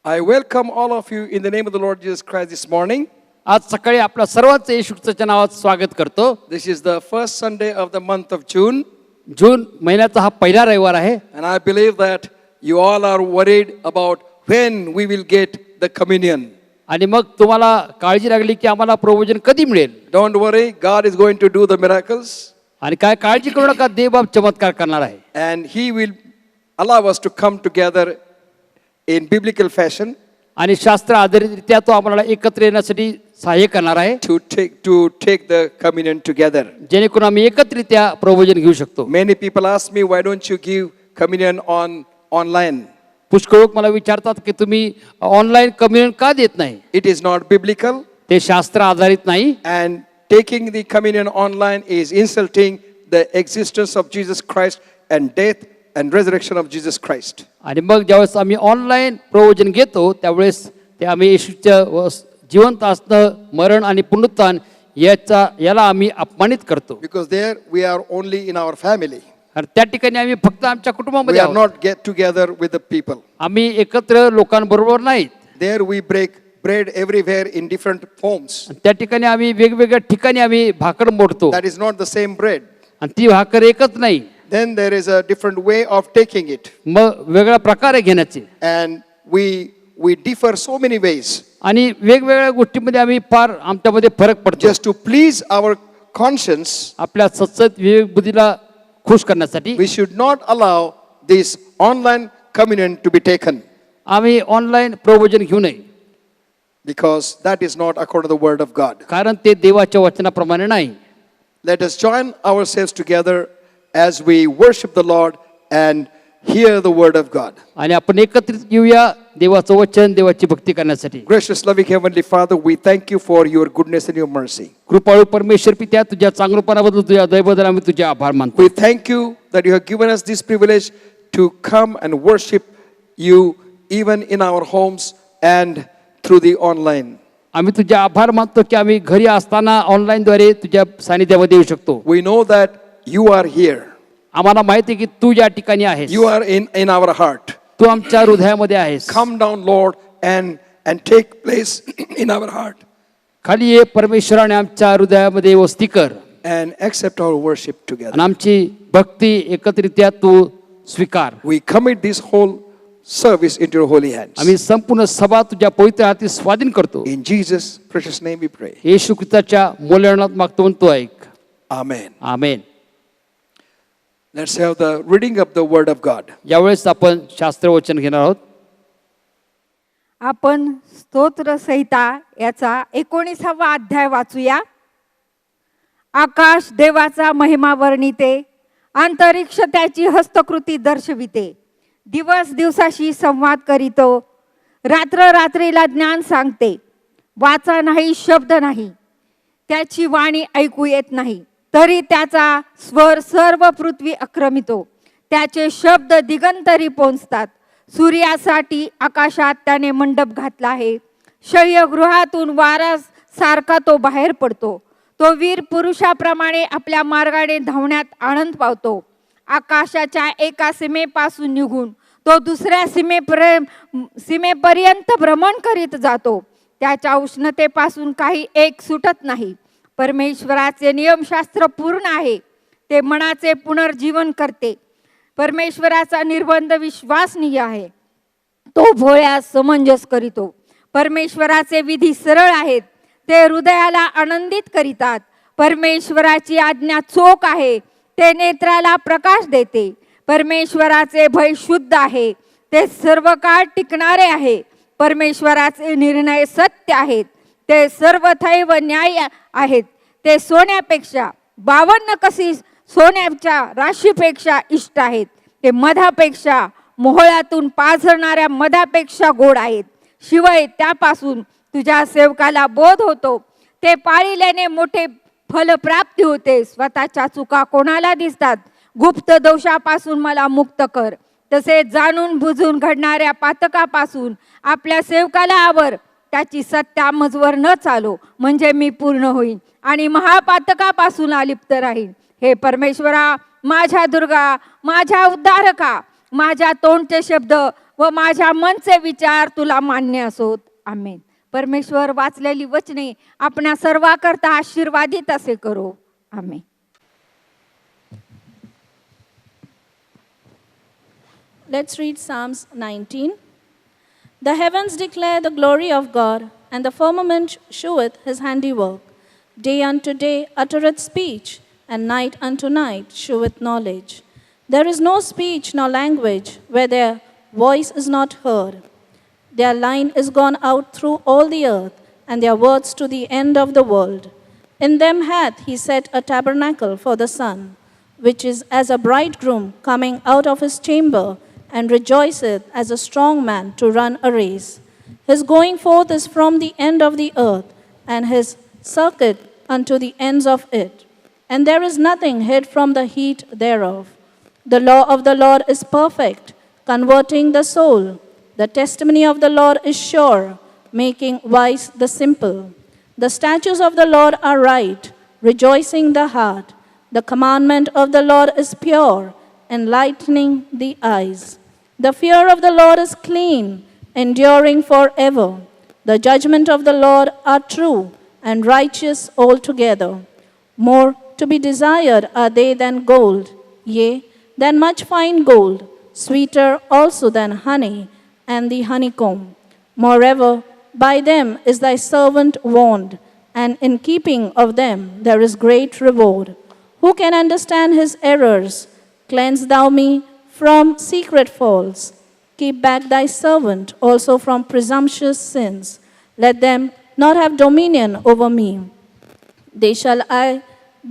I welcome all of you in the name of the Lord Jesus Christ this morning. आज सकाळी आपल्या सर्वांचं येशू ख्रिस्ताच्या नावात स्वागत करतो. This is the first Sunday of the month of June, जून महिन्याचा हा पहिला रविवार आहे. and I believe that you all are worried about when we will get the communion. आणि मग तुम्हाला काळजी लागली की आम्हाला प्रभुजन कधी मिळेल. Don't worry, God is going to do the miracles, आणि काय काळजी करू नका, देवबाप चमत्कार करणार आहे. and He will allow us to come together in biblical fashion आणि शास्त्र आधारितरित्या तो आम्हाला एकत्र येण्यासाठी सहाय्य करणार आहे, to take the communion together. जेणेकरून आम्ही एकत्रित्या प्रभुजन घेऊ शकतो. Many people ask me, why don't you give communion online? पुष्कळ लोक मला विचारतात की तुम्ही ऑनलाईन कम्युनियन का देत नाही. It is not biblical, ते शास्त्र आधारित नाही. and taking the communion online is insulting the existence of Jesus Christ and death and resurrection of Jesus Christ. आणि मग ज्यावेळेस आम्ही ऑनलाईन प्रवचन घेतो त्यावेळेस ते आम्ही येशूच्या जिवंत असणं, मरण आणि पुनरुत्थान याला आम्ही अपमानित करतो. Because there we are only in our family. आणि त्या ठिकाणी आम्ही फक्त आमच्या We कुटुंबामध्ये are आहोत. not get together with the people. आम्ही एकत्र लोकांबरोबर नाहीत. There we break bread everywhere in different forms. आणि त्या ठिकाणी आम्ही वेगवेगळ्या ठिकाणी आम्ही Bhaker मोडतो That is not the same bread. आणि ती भाकर एकच नाही, Then there is a different way of taking it. मग वेगळ्या प्रकारे घेण्याचे. And we differ so many ways. आणि वेगवेगळ्या गोष्टींमध्ये आम्ही फार आमच्यामध्ये फरक पडतो. Just to please our conscience, आपल्या सतत विवेक बुद्धीला खुश करण्यासाठी we should not allow this online communion to be taken, आम्ही ऑनलाईन प्रवचन घेऊ नये, because that is not according to the word of God. कारण ते देवाच्या वचनाप्रमाणे नाही. Let us join ourselves together as we worship the Lord and hear the word of God. आणि आपण एकत्रित येऊया देवाचं वचन, देवाची भक्ती करण्यासाठी. Gracious, loving Heavenly Father, we thank you for your goodness and your mercy. कृपाळू परमेश्वर पित्या, तुझ्या चांगलपणाबद्दल, तुझ्या दयेबद्दल आम्ही तुझे आभार मानतो. We thank you that you have given us this privilege to come and worship you even in our homes and through the online. आम्ही तुझे आभार मानतो की आम्ही घरी असताना ऑनलाईनद्वारे तुझ्या सानिध्यामध्ये येऊ शकतो. We know that you are here. आम्हाला माहिती आहे की तू या ठिकाणी आहेस, You are in our heart. तू आमच्या हृदयामध्ये आहेस. Come down, Lord, and take place in our heart खाली ये परमेश्वराने आमच्या हृदयामध्ये वस्ती कर and accept our worship together. आणि आमची भक्ती एकत्रित्या तू स्वीकार. We commit this whole service into your holy hands. आम्ही संपूर्ण सभा तुझ्या पवित्र हाती स्वाधीन करतो. In Jesus' precious name we pray. येशू ख्रिस्ताच्या मूल्यनात मागतो आणि तू ऐक. Amen. Amen. Let's have the reading of the word of God. यावेळेस आपण शास्त्र वचन घेणार आहोत. आपण स्तोत्र संहिता याचा 19वा अध्याय वाचूया. आकाश देवाचा महिमा वर्णिते, अंतरिक्ष त्याची हस्तकृती दर्शविते. दिवस दिवसाशी संवाद करीतो, रात्र रात्रीला ज्ञान सांगते. वाचा नाही, शब्द नाही, त्याची वाणी ऐकू येत नाही. तरी त्याचा स्वर सर्व पृथ्वी आक्रमितो, त्याचे शब्द दिगंतरी पोचतात. सूर्यासाठी आकाशात त्याने मंडप घातला आहे. शय्यागृहातून वारा सारखा तो बाहेर पडतो. तो वीर पुरुषाप्रमाणे आपल्या मार्गाने धावण्यात आनंद पावतो. आकाशाच्या एका सीमेपासून निघून तो दुसऱ्या सीमेपर्यंत भ्रमण करीत जातो. त्याच्या उष्णतेपासून काही एक सुटत नाही. परमेश्वराचे नियमशास्त्र पूर्ण आहे, ते मनाचे पुनर्जीवन करते. परमेश्वराचा निर्बंध विश्वासनीय आहे, तो भोळ्यास समंजस करीतो. परमेश्वराचे विधी सरळ आहेत, ते हृदयाला आनंदित करीतात. परमेश्वराची आज्ञा चोख आहे, ते नेत्राला प्रकाश देते. परमेश्वराचे भय शुद्ध आहे, ते सर्व काळ टिकणारे आहे. परमेश्वराचे निर्णय सत्य आहेत, ते सर्वथैव न्याय आहेत. ते सोन्यापेक्षा 52 कसी सोन्याच्या राशीपेक्षा इष्ट आहेत. ते मधापेक्षा, मोहळातून पाझरणाऱ्या मधापेक्षा गोड आहेत. शिवाय त्यापासून तुझ्या सेवकाला बोध होतो, ते पाळिल्याने मोठे फल प्राप्ती होते. स्वतःच्या चुका कोणाला दिसतात, गुप्त दोषापासून मला मुक्त कर. तसे जाणून बुजून घडणाऱ्या पातकापासून आपल्या सेवकाला आवर. त्याची सत्ता मजवर न चालो, म्हणजे मी पूर्ण होईन आणि महापातकापासून अलिप्त राहीन. हे परमेश्वरा, माझ्या दुर्गा, माझ्या उद्धारका, माझ्या तोंडचे शब्द व माझ्या मनचे विचार तुला मान्य असोत. आमेन. परमेश्वर वाचलेली वचने आपणा सर्वाकरता आशीर्वादित असे करो. आमेन. Let's read Psalms 19. The heavens declare the glory of God, and the firmament sheweth his handiwork. Day unto day uttereth speech, and night unto night sheweth knowledge. There is no speech nor language where their voice is not heard. Their line is gone out through all the earth, and their words to the end of the world. In them hath he set a tabernacle for the sun, which is as a bridegroom coming out of his chamber, and rejoiceth as a strong man to run a race. His going forth is from the end of the earth, and his circuit unto the ends of it. And there is nothing hid from the heat thereof. The law of the Lord is perfect, converting the soul. The testimony of the Lord is sure, making wise the simple. The statutes of the Lord are right, rejoicing the heart. The commandment of the Lord is pure, enlightening the eyes. The fear of the Lord is clean, enduring forever. The judgment of the Lord are true and righteous altogether. More to be desired are they than gold, yea, than much fine gold, sweeter also than honey and the honeycomb. Moreover, by them is thy servant warned, and in keeping of them there is great reward. Who can understand his errors? Cleanse thou me from secret faults. Keep back thy servant also from presumptuous sins. Let them not have dominion over me. They shall I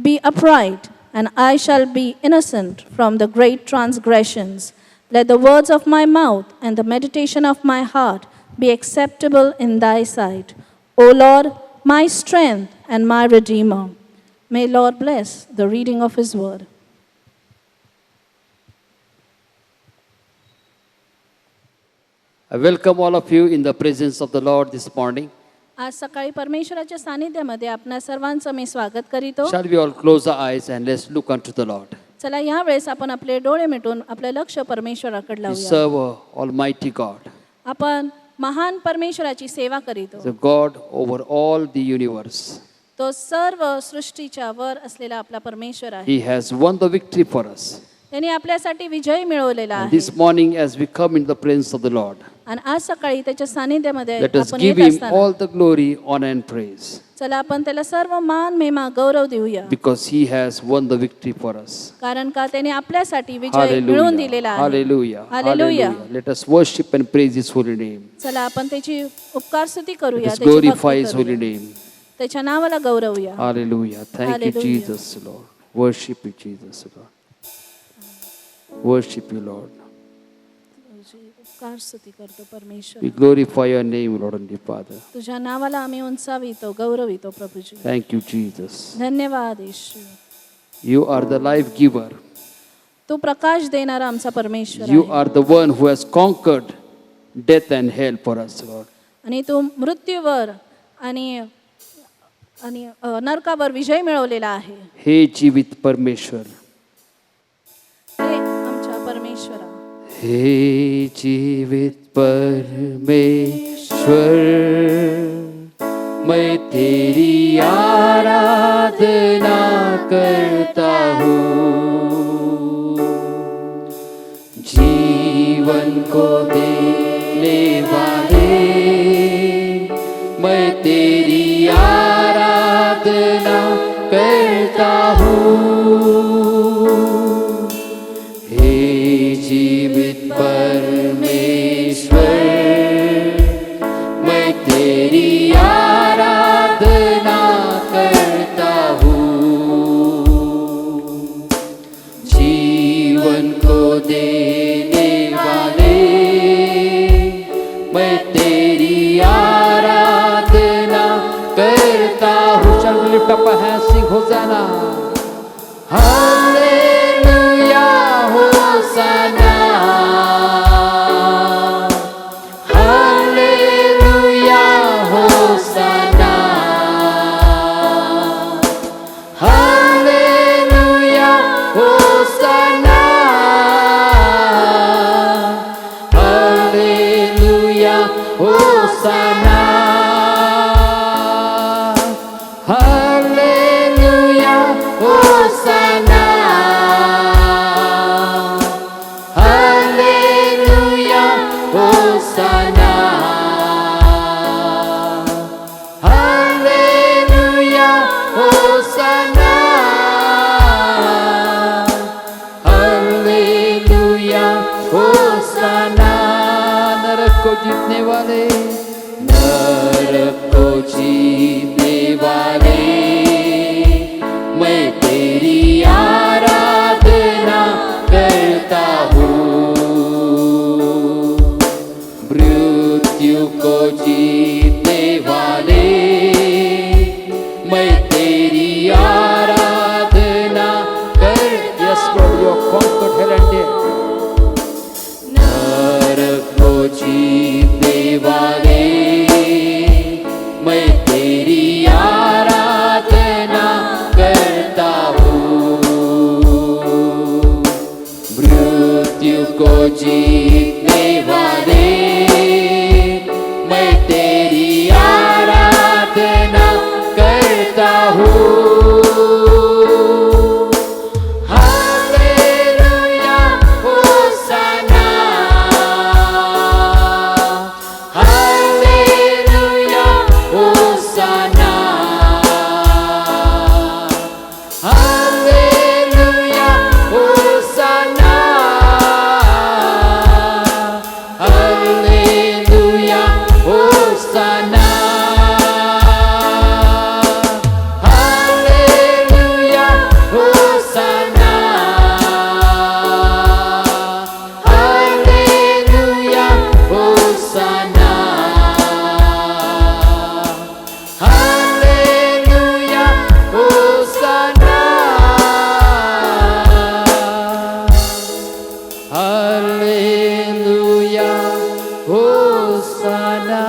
be upright, and I shall be innocent from the great transgressions. Let the words of my mouth and the meditation of my heart be acceptable in thy sight. O Lord, my strength and my redeemer. May Lord bless the reading of his word. I welcome all of you in the presence of the Lord this morning. आज सकाळी परमेश्वराच्या सानिध्यामध्ये आपणा सर्वांचं मी स्वागत करीतो. Shall we all close our eyes and let's look unto the Lord. चला या वेळेस आपण आपले डोळे मिटून आपले लक्ष परमेश्वराकडे We लावूया. serve a Almighty God, आपण महान परमेश्वराची सेवा करीतो. the God over all the universe. तो सर्व सृष्टीच्या वर असलेला आपला परमेश्वर आहे. He has won the victory for us. त्यांनी आपल्यासाठी विजय मिळवलेला And आहे. this morning, as we come in the presence of the Lord, आणि आज सकाळी त्याच्या सानिध्यामध्ये let us आपण give येत Him असताना all the glory, honor, and praise, चला आपण त्याला सर्व मान महिमा गौरव देऊया. because He has won the victory for us. कारण का त्याने आपल्यासाठी विजय मिळवून Hallelujah. दिलेला आहे. Hallelujah. Hallelujah. Hallelujah. Let us worship and praise His holy name. चला आपण त्याची उपकार स्तुती करूया. Let's त्याची भक्ती glorify His holy करूया. name. त्याच्या नावाला गौरवूया. Hallelujah. Thank you, Hallelujah. Jesus, Lord. Worship you, Jesus, Lord. Worship you, Lord. उपकार स्तुती करतो परमेश्वर. We glorify your name, Lord and Father. तुझ्या नावाला आम्ही उंचावितो गौरवितो प्रभूजी. Thank you, Jesus. धन्यवाद येशू. You are the life giver. तू प्रकाश देणारा आमचा परमेश्वर You आहे. are the one who has conquered death and hell for us, Lord. आणि तू मृत्यूवर आणि आणि नरकावर विजय मिळवलेला आहे. हे जीवित परमेश्वर, हे आमच्या परमेश्वरा. हे जीवित परमेश्वर, मैं तेरी आराधना करता हूँ, जीवन को देने वाले, मैं तेरी आराधना करता हूँ. हे जीवित परमेश्वर, मैं तेरी आराधना करता हूँ, जीवन को देने वाले, मैं तेरी आराधना करता हूँ. Shall we lift up our hands, sing Hosanna? Hallelujah, Hosanna. Hallelujah, Hosanna. Hallelujah, Hosanna. Hallelujah. Hosanna hallelujah hosanna hallelujah hosanna hallelujah hosanna hallelujah hosanna नरक को जीतने वाले नरक को जीतने वाले मैं तेरी आराधना करता हूँ मृत्यु को जीतने वाले मैं तेरी आराधना कर Yes Lord, you have conquered hell and death. नरक को जीतने वाले मैं तेरी आराधना करता हूँ मृत्यु को जीतने वाले मैं तेरी आराधना करता हूँ hallelujah hosanna hallelujah hosanna hallelujah hosanna hallelujah hosanna hallelujah hosanna hallelujah hosanna hallelujah hosanna hallelujah hosanna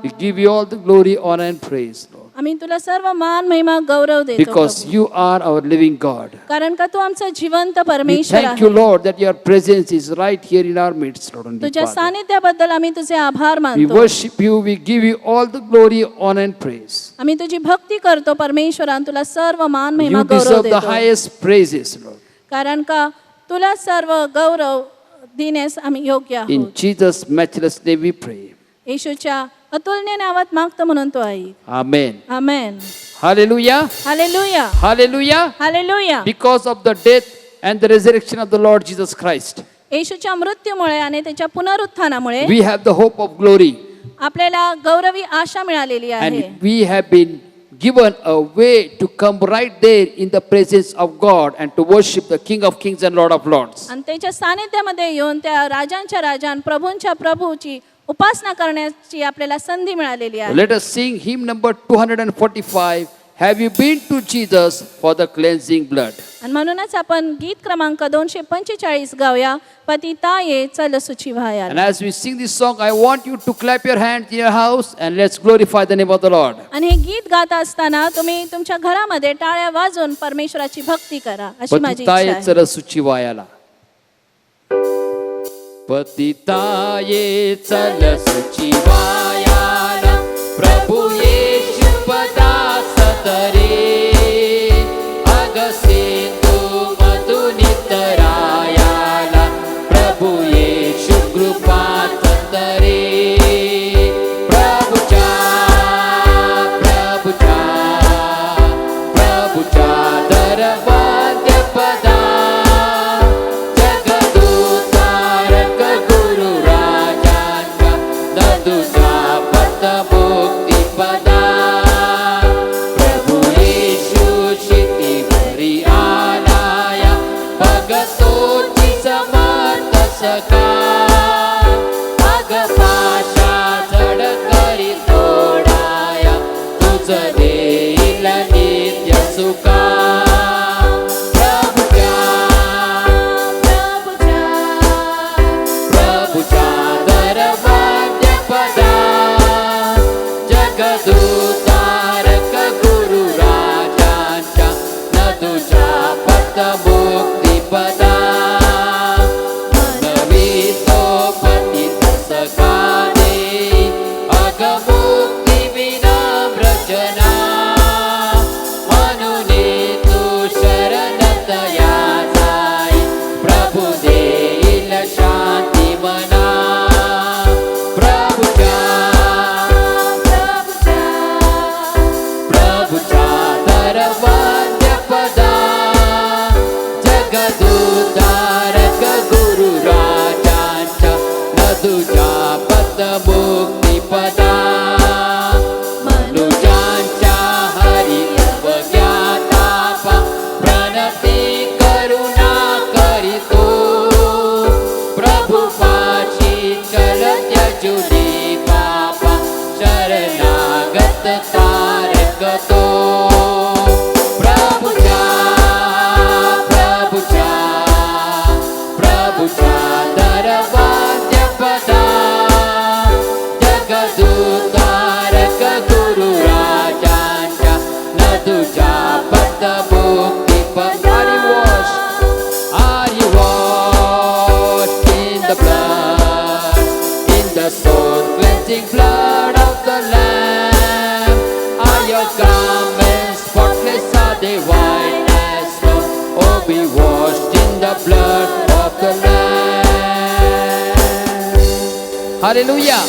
We give you all the glory, honor and praise, Lord. आम्ही तुला सर्व मान महिमा गौरव देतो Because Prabhu. you are our living God. कारण का तू आमचा जिवंत We परमेश्वर thank you, आहे. Lord, that your presence is right here in our midst, Lord. and तुझ्या Father. सानिध्याबद्दल आम्ही तुझे आभार We मानतो. worship you, we give you all the glory, honor and praise. आम्ही तुझी भक्ती करतो परमेश्वरा आणि तुला सर्व मान महिमा You गौरव deserve the देतो. highest praises, Lord. कारण का तुला सर्व गौरव देण्यास आम्ही योग्य In आहोत. Jesus' matchless name we pray. येशूच्या अतुलनीय नावात मागतो म्हणून तो आई. Amen. Amen. Hallelujah. Hallelujah. Hallelujah. Hallelujah. Because of the death and the resurrection of the Lord Jesus Christ, येशूच्या मृत्यूमुळे आणि त्याच्या पुनरुत्थानामुळे we have the hope of glory. आपल्याला गौरवी आशा मिळालेली आहे. And we have been given a way to come right there in the presence of God and to worship the King of Kings and Lord of Lords. आणि त्याच्या सानिध्यामध्ये येऊन त्या राजांच्या राजा आणि प्रभूंच्या प्रभूची उपासना करण्याची आपल्याला संधी मिळालेली आहे. Let us sing hymn number 245. Have you been to Jesus for the cleansing blood? आणि म्हणूनच आपण गीत क्रमांक 245 गाऊया. पतिता ये चल सुची And व्हायाला. as we sing this song, I want you to clap your hands in your house and let's glorify the name of the Lord. आणि हे गीत गात असताना तुम्ही तुमच्या घरामध्ये टाळ्या वाजवून परमेश्वराची भक्ती करा अशी माझी इच्छा पतिताये आहे. चल सुचिवायाला. पतिताये चल सुचिवायाला प्रभु येशू पदास तरे अगसेंदू मधुनितरायाला प्रभु येशू कृपात तरे प्रभुच्या दरवाद्य पदा जगदूतारक गुरु राजांच्या नदुजा पद मुक्ती पदा प्रभु येशू शिती भरी आलाया भगतोची समर्थ सका अग पाशा जड करी तोडाया तुझ देईल नित्य सुखा प्रभुच्या दरवाद्य पदा जगदूतारक गुरु राजांच्या नदुच्या पद मुक्ती पदा नवीत Hallelujah.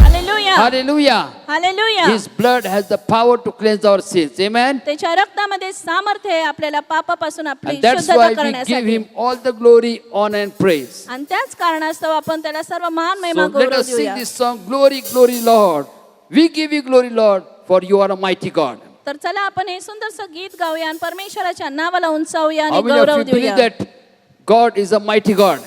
Hallelujah. Hallelujah. Hallelujah. His blood has the power to cleanse our sins. Amen. त्याच्या रक्तामध्ये सामर्थ्य आहे आपल्याला पापापासून आपली And that's शुद्धता why we give करण्यासाठी. him all the glory, honor and praise. आणि त्याच कारणास्तव आपण त्याला सर्व मान महिमा So let गौरव us sing देऊया. this song, Glory, Glory, Lord. We give you glory, Lord, for you are a mighty God. तर चला आपण हे सुंदरसं गीत गाऊया आणि परमेश्वराच्या नावाला उंचावूया How आणि many of Gaurav you believe देऊया. that God is a mighty God?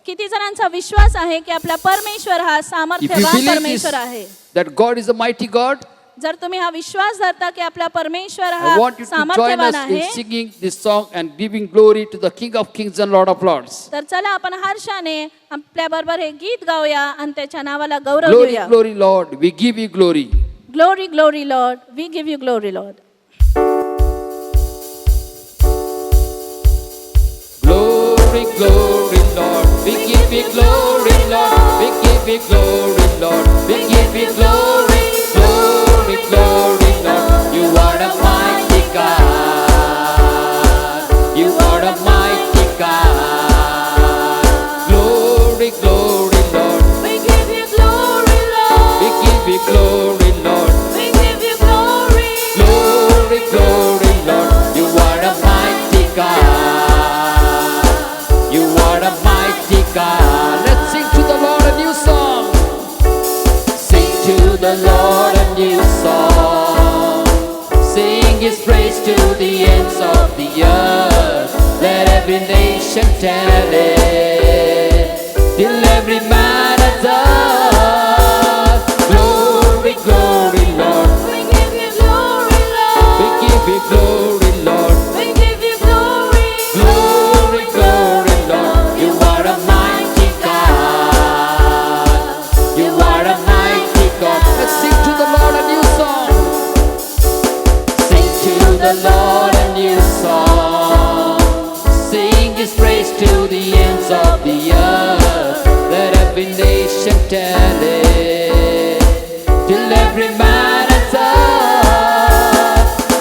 किती जणांचा विश्वास आहे की आपला परमेश्वर हा If you सामर्थ्यवान believe this, परमेश्वर आहे. that God is a mighty God, जर तुम्ही हा विश्वास धरता की आपला परमेश्वर I हा want you to join सामर्थ्यवान us आहे, in singing this song and giving glory to the King of Kings and Lord of Lords. तर चला आपण हर्षाने आपल्या बरोबर हे गीत गाऊया आणि त्याच्या नावाला गौरव Glory, देऊया. glory, Lord. We give you glory. Glory glory Lord, we give you glory Lord. Glory, glory, Lord. We give you glory, Lord. We give you glory, Lord. We give you glory, glory, glory, Lord. You are a mighty God. You are a mighty God. Glory, glory, Lord. We give you glory, Lord. We give you glory, Lord. We give you glory. Glory, glory, Lord. You are a mighty God. You are a mighty God. Let's sing to the Lord a new song. Sing to the Lord a new song. Sing His praise to the ends of the earth. Let every nation tell it, till every man has earth. Glory, glory, Lord. We give you glory, Lord. We give you glory, Lord. We give you glory. Glory, glory, Lord. You are a mighty God. You are a mighty God. Let's sing to the Lord a new song. Sing to the Lord a new song. Sing His praise to the ends of the earth. Let every nation tell it, till every man has earth.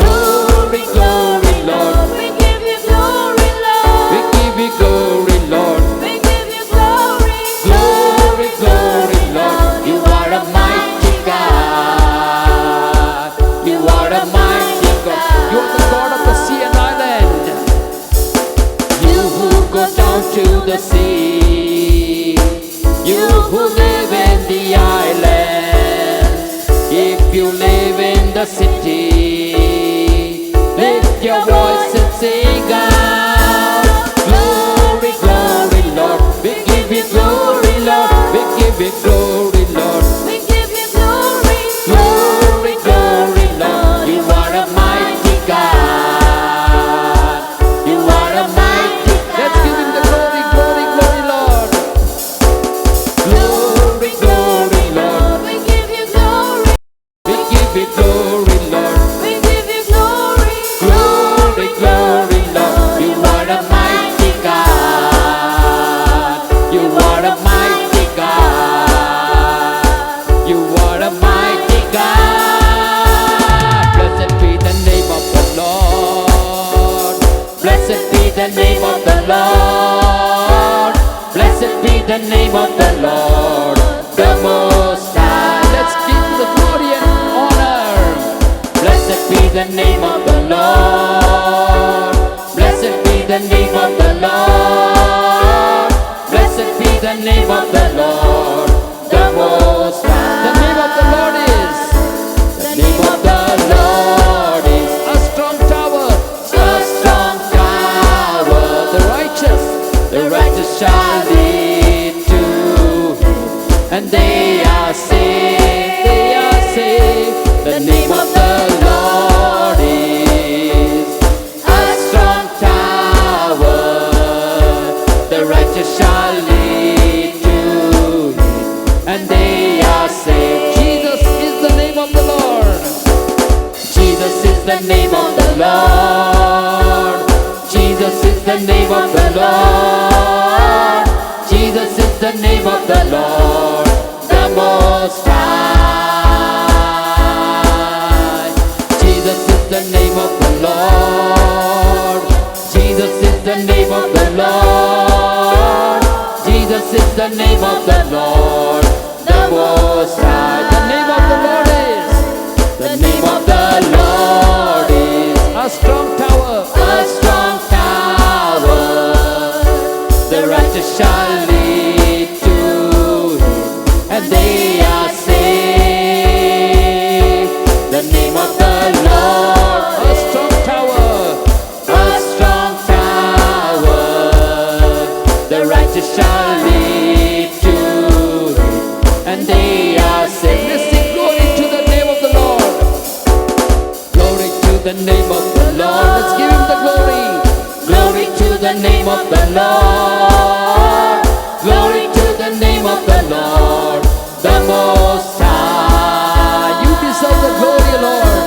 Glory, glory, Lord. We give you glory, Lord. We give you glory, Lord. We give you glory. Glory, glory, Lord. You are a mighty God. You are a mighty God. You are the God of the sea and island. You who go down to the sea. You who live in the islands. If you live in the city, lift your voice and sing out. Glory, glory, Lord. We give you glory, Lord. We give you glory, Lord. We give you glory. Glory, glory, Lord. You are a mighty God. You are a mighty God. Let's give Him the glory, glory, glory, Lord. Glory, glory, Lord. We give you glory. We give you glory, Lord. We give you glory. Glory, glory, Lord. You are a mighty God. You are a mighty God. You are a mighty God. Blessed be the name of the Lord. Blessed be the name of the Lord. Blessed be the name of the Lord, the Most High. Let's give the glory and honor. Blessed be the name of the Lord. Blessed be the name of the Lord. Blessed be the name of the Lord, the Most High. The name of the Lord is. The name of the Lord is a strong tower. A strong tower. The righteous shall lead to Him, and they are saved. They are saved. The name of the Lord is a strong tower. The righteous shall lead to Him, and they are saved. Jesus is the name of the Lord. Jesus is the name of the Lord. Jesus is the name of the Lord. Jesus is the name of the Lord, the Most High. Jesus is the name of the Lord. Jesus is the name of the Lord. Jesus is the name of the Lord, the Most High. The name of the Lord is. The name of the Lord is a strong tower. A strong tower. The righteous shall lead to Him, and they are saved. The name of the Lord, a strong tower. A strong tower. The righteous shall lead to Him, and they are saved. Let's sing glory to the name of the Lord. Glory to the name of the Lord. Let's give Him the glory. Glory to the name of the Lord. Glory to the name of the Lord, the Most High. You deserve the glory, Lord.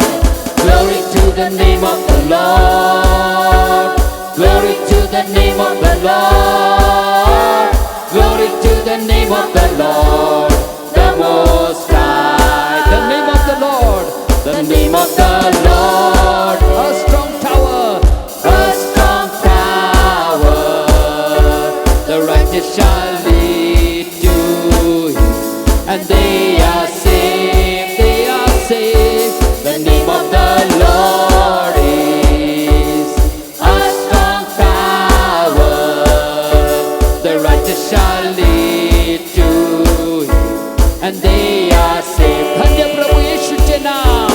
Glory to the name of the Lord. Glory to the name of the Lord. Glory to the name of the Lord, the Most High. The name of the Lord. The name of the Lord. A strong tower. A strong tower. The righteous shall lead to Him, and they are saved. They are saved. The name of the Lord is a strong tower. The righteous shall lead to Him, and they are saved. धन्य प्रभु येशूचे नाम.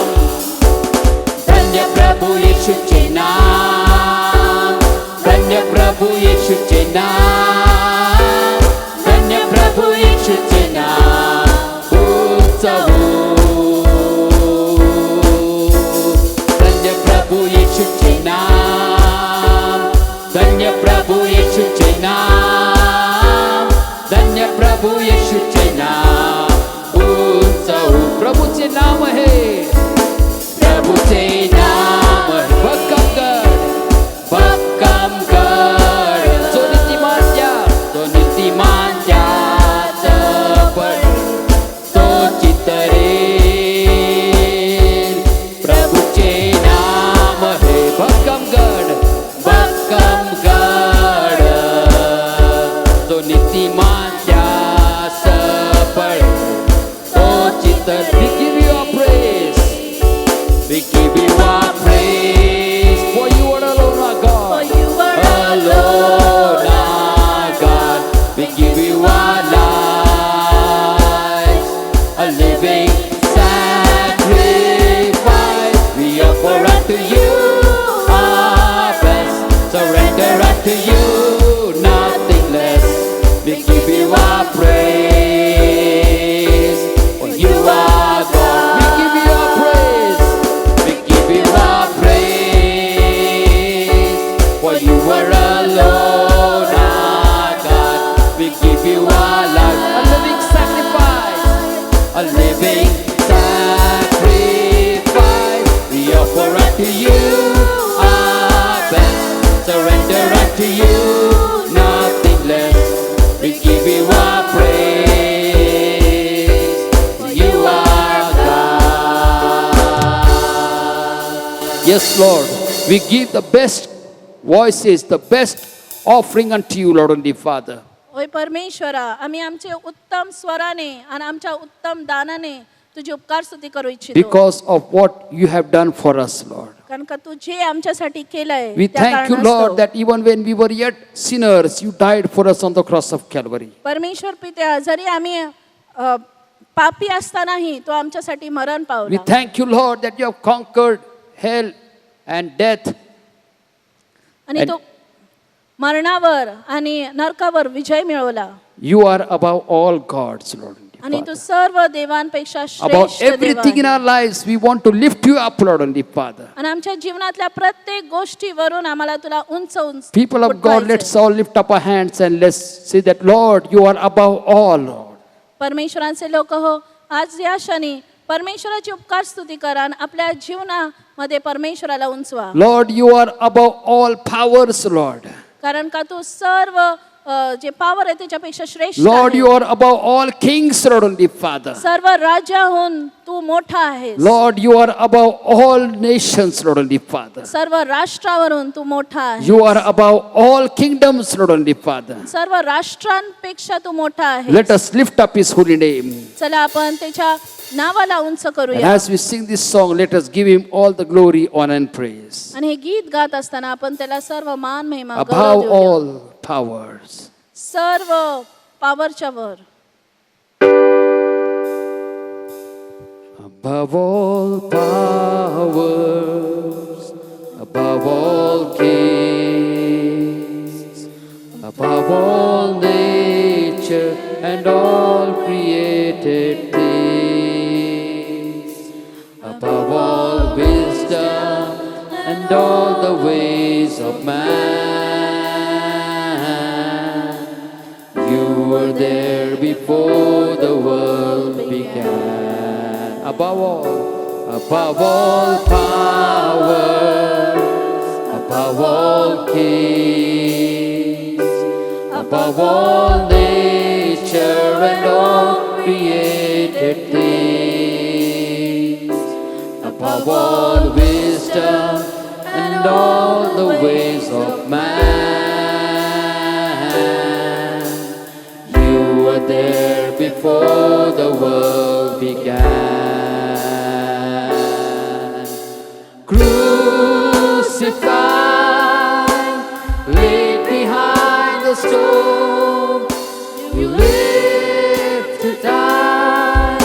धन्य प्रभु येशूचे नाम. धन्य प्रभु येशूचे नाम. धन्य प्रभु येशूचे नाम. उंचवू. धन्य प्रभु येशूचे नाम. धन्य प्रभु येशूचे नाम. धन्य प्रभु येशूचे नाम. उंचवू. प्रभूचे नाम आहे. प्रभूचे नाम आहे. भक्कमगड. भक्कमगड. जो नीतिमान त्या. तो नीतिमान त्याचं बळ. तो चितरेल. प्रभूचे नाम आहे. भक्कमगड. भक्कमगड. जो नीतिमान त्याचं बळ. तो चितर. We give you our praise. We give you our praise. For you are alone, our God. For you are Alone, our God. We give you our lives, a living sacrifice. We offer unto you our best. Surrender unto you, nothing less. We give you our praise. For you are God. We give you our praise. We give you our praise. For you are alone, our God. We give you our life, a living sacrifice. A living sacrifice. We offer unto you our best. Surrender unto you, nothing less. We give you our praise. For you are God. Yes, Lord. We give the best voices, the best offering unto you, Lord and Father. होय परमेश्वरा, आम्ही आमचे उत्तम स्वराने आणि आमच्या उत्तम दानाने तुझी उपकार स्तुती करू इच्छितो. Because of what you have done for us, Lord. कारण का तू जे आमच्यासाठी केलंय We त्या thank you, कारणास्तव. Lord, that even when we were yet sinners, you died for us on the cross of Calvary. परमेश्वर पित्या, जरी आम्ही पापी असतानाही तो आमच्यासाठी मरण We पावला. thank you, Lord, that you have conquered hell and death. आणि and- तो मरणावर आणि नरकावर विजय मिळवला. You are above all gods, Lord. and आणि Father. तू सर्व देवांपेक्षा Above श्रेष्ठ देव everything in आहे. our lives, we want to lift you up, Lord and Father. आणि आमच्या जीवनातल्या प्रत्येक गोष्टीवरून आम्हाला तुला उंच उंच People of God, उठवायचंय. let's all lift up our hands and let's say that, Lord, you are above all, Lord. परमेश्वरांचे लोक हो, आज या क्षणी परमेश्वराची उपकार स्तुती करा आणि आपल्या जीवनामध्ये परमेश्वराला उंचवा. Lord, you are above all powers, Lord. कारण का तू सर्व जे पॉवर आहे त्याच्यापेक्षा श्रेष्ठ Lord, आहे. you are above all kings, Lord, only Father. सर्व राज्याहून तू मोठा आहेस. Lord, you are above all nations, Lord, only Father. सर्व राष्ट्रावरून तू मोठा आहेस. You are above all kingdoms, Lord, only Father. सर्व राष्ट्रांपेक्षा तू मोठा आहेस. Let us lift up His holy name. चला आपण त्याच्या नावाला उंच And करूया. as we sing this song, let us give Him all the glory, honor, and praise. आणि हे गीत गात असताना आपण त्याला सर्व मान महिमा गौरव Above देऊया. all powers. Serve पावरच्या were. Above all powers, above all kings, above all nature and all created things, above all wisdom and all the ways of man, you were there before the world began. Above all power, above all kings, above all nature and all created things, above all wisdom and all the ways of man, you were there before the world began. Crucified, laid behind the stone, you lived to die,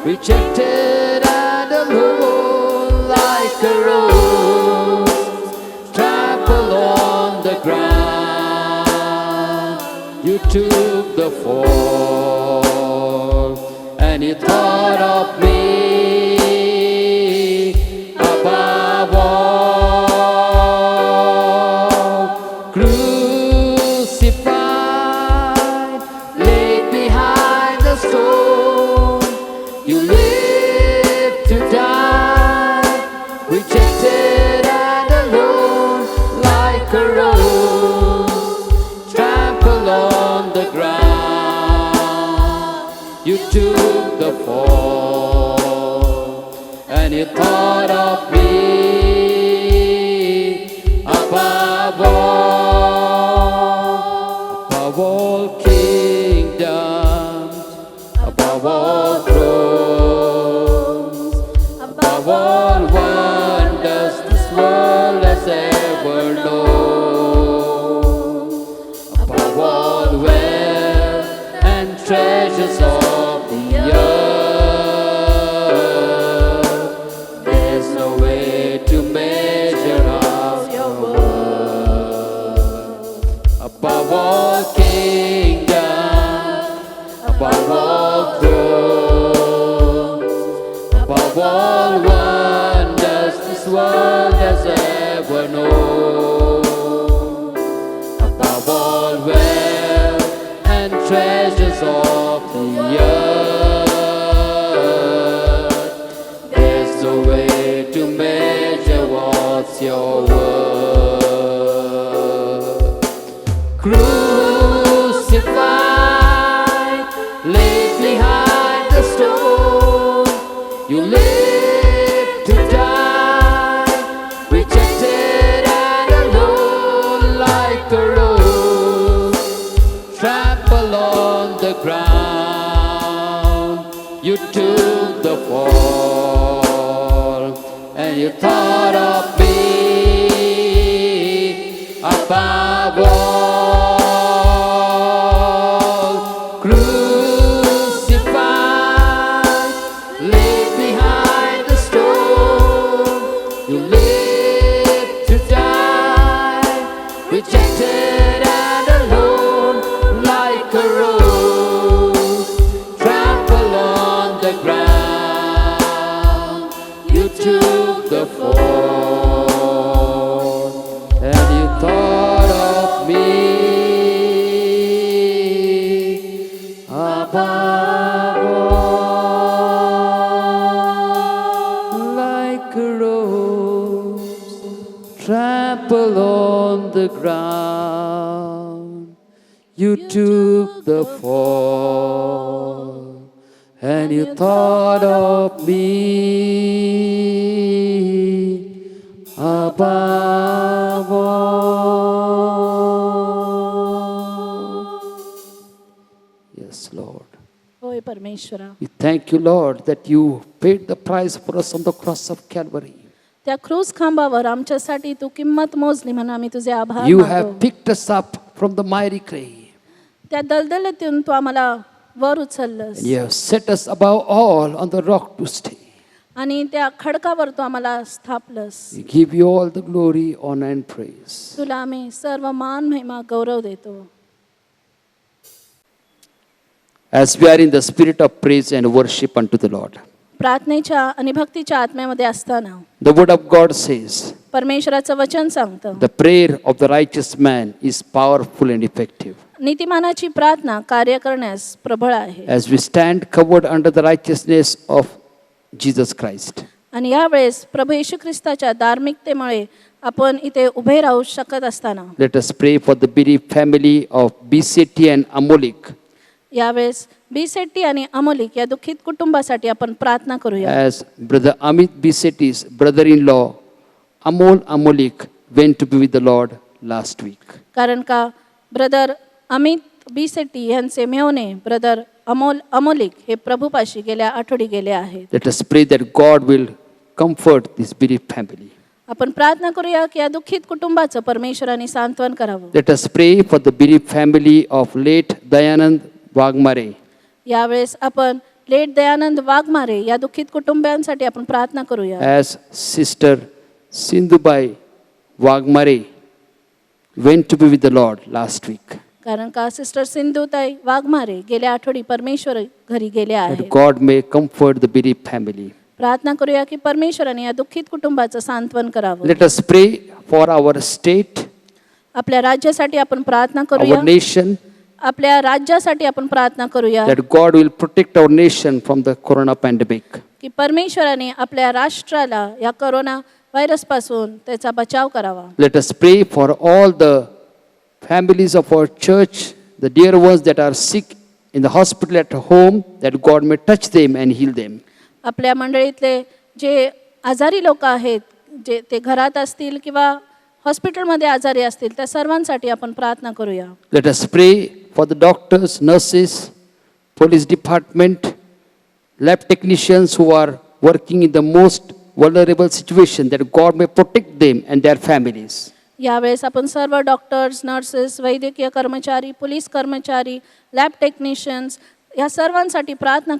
rejected and alone like a rose, trampled on the ground. You took the fall, and you thought of me above all. Crucified, laid behind the stone, you lived to die, rejected and alone like a rose, trampled on the ground. You took the fall, and you thought of me above all kingdoms, above all thrones, above all wonders this world has ever known, above all wealth and treasures of the earth. There's no way to measure out your worth. Above all kingdoms, above all thrones, above all wonders this world has ever known, above all wealth and treasures of the earth. There's no way to measure what's your worth. Crucified, laid behind the stone, you lived to die, rejected and alone like a rose, trampled on the ground. You took the fall, and you thought of me above all. Crucified, laid behind the stone, you lived to die, rejected and alone like a rose, trampled on the ground. You took the fall, and you thought of me above all, like a rose trampled on the ground. You took the fall, and you thought of me above all. Yes, Lord. होय परमेश्वरा, We thank you, Lord, that you paid the price for us on the cross of Calvary. त्या क्रूस खांबावर आमच्यासाठी तू किंमत मोजली म्हणून आम्ही तुझे आभार You मानतो. have picked us up from the miry clay. त्या दलदलीतून तू आम्हाला वर उचललंस And you have set us above all on the rock to stay. आणि त्या खडकावर तू आम्हाला स्थापलंस. We give you all the glory, honor, and praise. तुला आम्ही सर्व मान महिमा गौरव देतो. As we are in the spirit of praise and worship unto the Lord, प्रार्थनेच्या आणि भक्तीच्या आत्म्यामध्ये असताना the word of God says, परमेश्वराचं वचन सांगतं, the prayer of the righteous man is powerful and effective. नीतिमानाची प्रार्थना कार्य करण्यास प्रबळ आहे. As we stand covered under the righteousness of Jesus Christ, आणि यावेळेस प्रभू येशू ख्रिस्ताच्या धार्मिकतेमुळे आपण इथे उभे राहू शकत असताना let us pray for the bereaved family of Biseti and Amolik. यावेळेस बिसेट्टी आणि अमोलिक या दुःखित कुटुंबासाठी आपण प्रार्थना करूया. As brother Amit Biseti's brother-in-law Amol Amolik went to be with the Lord last week. कारण का ब्रदर अमित बिसेट्टी यांचे मेवणे ब्रदर अमोलिक हे प्रभूपाशी गेल्या आठवडी गेले आहेत. Let us pray that God will comfort this bereaved family. आपण प्रार्थना करूया की या दुःखित कुटुंबाचं परमेश्वराने सांत्वन करावं. Let us pray for the bereaved family of late Dayanand Wagmare. यावेळेस आपण लेट दयानंद वाघमारे या दुःखित कुटुंबियांसाठी आपण प्रार्थना करूया. As sister Sindhubai Wagmare went to be with the Lord last week. कारण का सिस्टर सिंधुताई वाघमारे गेल्या आठवडी परमेश्वर घरी गेल्या That आहेत. God may comfort the bereaved family. प्रार्थना करूया की परमेश्वराने या दुःखित कुटुंबाचं सांत्वन करावं. Let us pray for our state, आपल्या राज्यासाठी आपण प्रार्थना our करूया. nation, आपल्या राज्यासाठी आपण प्रार्थना करूया that God will protect our nation from the corona pandemic. की परमेश्वराने आपल्या राष्ट्राला या कोरोना व्हायरस पासून त्याचा बचाव करावा. Let us pray for all the families of our church, the dear ones that are sick in the hospital at home, that God may touch them and heal them. आपल्या मंडळीतले जे आजारी लोक आहेत, जे ते घरात असतील किंवा हॉस्पिटलमध्ये आजारी असतील, त्या सर्वांसाठी आपण प्रार्थना करूया. Let us pray for the doctors, nurses, police department, lab technicians who are working in the most vulnerable situation, that God may protect them and their families. यावेळेस आपण सर्व डॉक्टर्स, नर्सेस, वैद्यकीय कर्मचारी, पोलीस कर्मचारी, लॅब टेक्निशियन्स या सर्वांसाठी प्रार्थना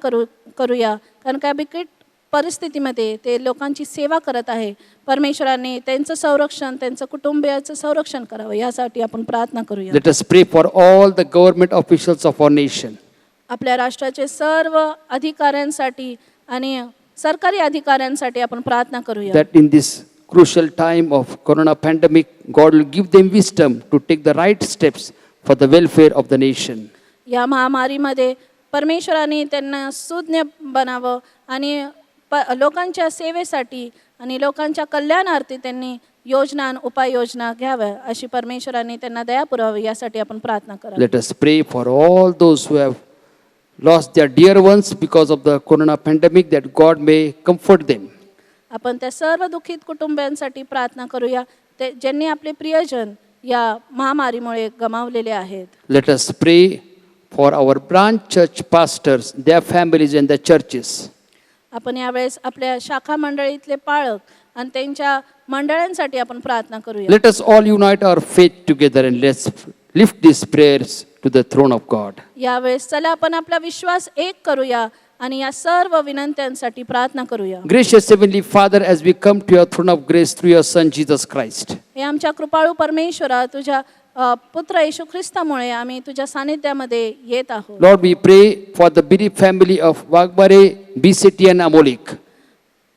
करूया. कारण का बिकट परिस्थितीमध्ये ते लोकांची सेवा करत आहे. परमेश्वराने त्यांचं संरक्षण, त्यांचं कुटुंबियाचं संरक्षण करावं यासाठी आपण प्रार्थना करूया. Let us pray for all the government officials of our nation. आपल्या राष्ट्राचे सर्व अधिकाऱ्यांसाठी आणि सरकारी अधिकाऱ्यांसाठी आपण प्रार्थना करूया. That in this crucial time of corona pandemic, God will give them wisdom to take the right steps for the welfare of the nation. या महामारीमध्ये परमेश्वराने त्यांना सुज्ञ बनावं आणि लोकांच्या सेवेसाठी आणि लोकांच्या कल्याणार्थी त्यांनी योजना आणि उपाययोजना घ्याव्या अशी परमेश्वराने त्यांना दया पुरवावी यासाठी आपण प्रार्थना करावी. Let us pray for all those who have lost their dear ones because of the corona pandemic, that God may comfort them. आपण त्या सर्व दुःखित कुटुंबियांसाठी प्रार्थना करूया ते ज्यांनी आपले प्रियजन या महामारीमुळे गमावलेले आहेत. Let us pray for our branch church pastors, their families and their churches. आपण यावेळेस आपल्या शाखा मंडळीतले पाळक आणि त्यांच्या मंडळांसाठी आपण प्रार्थना करूया. Let us all unite our faith together and let's lift these prayers to the throne of God. यावेळेस चला आपण आपला विश्वास एक करूया आणि या सर्व विनंत्यांसाठी प्रार्थना करूया. Gracious Heavenly Father, as we come to your throne of grace through your Son Jesus Christ, हे आमच्या कृपाळू परमेश्वरा तुझ्या पुत्र येशू ख्रिस्तामुळे आम्ही तुझ्या सानिध्यामध्ये येत आहोत. Lord, we pray for the bereaved family of Wagbare, Biseti and Amolik.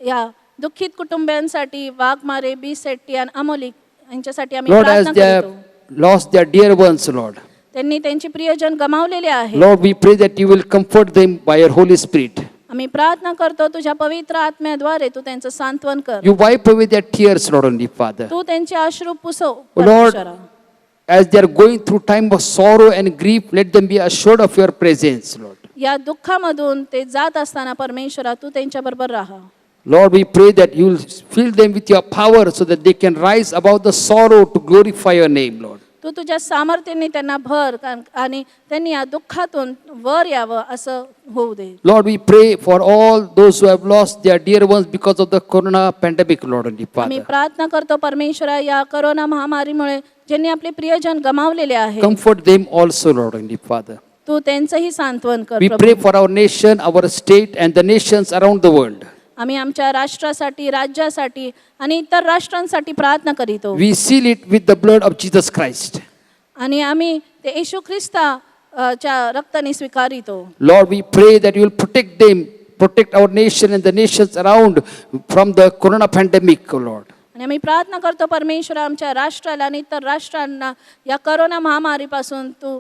या दुःखित कुटुंबियांसाठी वाघमारे, बी सेट्टी आणि अमोलिक यांच्यासाठी आम्ही Lord, as प्रार्थना they have करतो. lost their dear ones, Lord. त्यांनी त्यांचे प्रियजन गमावलेले आहेत. Lord, we pray that you will comfort them by your Holy Spirit. आम्ही प्रार्थना करतो तुझ्या पवित्र आत्म्याद्वारे तू त्यांचं सांत्वन कर. You wipe away their tears, Lord, only Father. तू त्यांचे अश्रू पुसव Lord, परमेश्वरा. as they are going through time of sorrow and grief, let them be assured of your presence, Lord. या दुःखामधून ते जात असताना परमेश्वरा तू त्यांच्याबरोबर राहा. Lord, we pray that you will fill them with your power so that they can rise above the sorrow to glorify your name, Lord. तू तुझ्या सामर्थ्याने त्यांना भर आणि त्यांनी या दुःखातून वर यावं असं होऊ दे. Lord, we pray for all those who have lost their dear ones because of the corona pandemic, Lord and आम्ही Father. प्रार्थना करतो परमेश्वरा या करोना महामारीमुळे ज्यांनी आपले प्रियजन गमावलेले आहेत Comfort them also, Lord and Father. तू त्यांचंही सांत्वन कर We Prabhu. pray for our nation, our state, and the nations around the world. आम्ही आमच्या राष्ट्रासाठी राज्यासाठी आणि इतर राष्ट्रांसाठी प्रार्थना करीतो We seal it with the blood of Jesus Christ. आणि आम्ही ते येशू ख्रिस्ताच्या रक्ताने स्वीकारितो. Lord, we pray that you will protect them, protect our nation and the nations around from the corona pandemic, oh Lord. आणि आम्ही प्रार्थना करतो परमेश्वरा आमच्या राष्ट्राला आणि इतर राष्ट्रांना या करोना महामारीपासून तू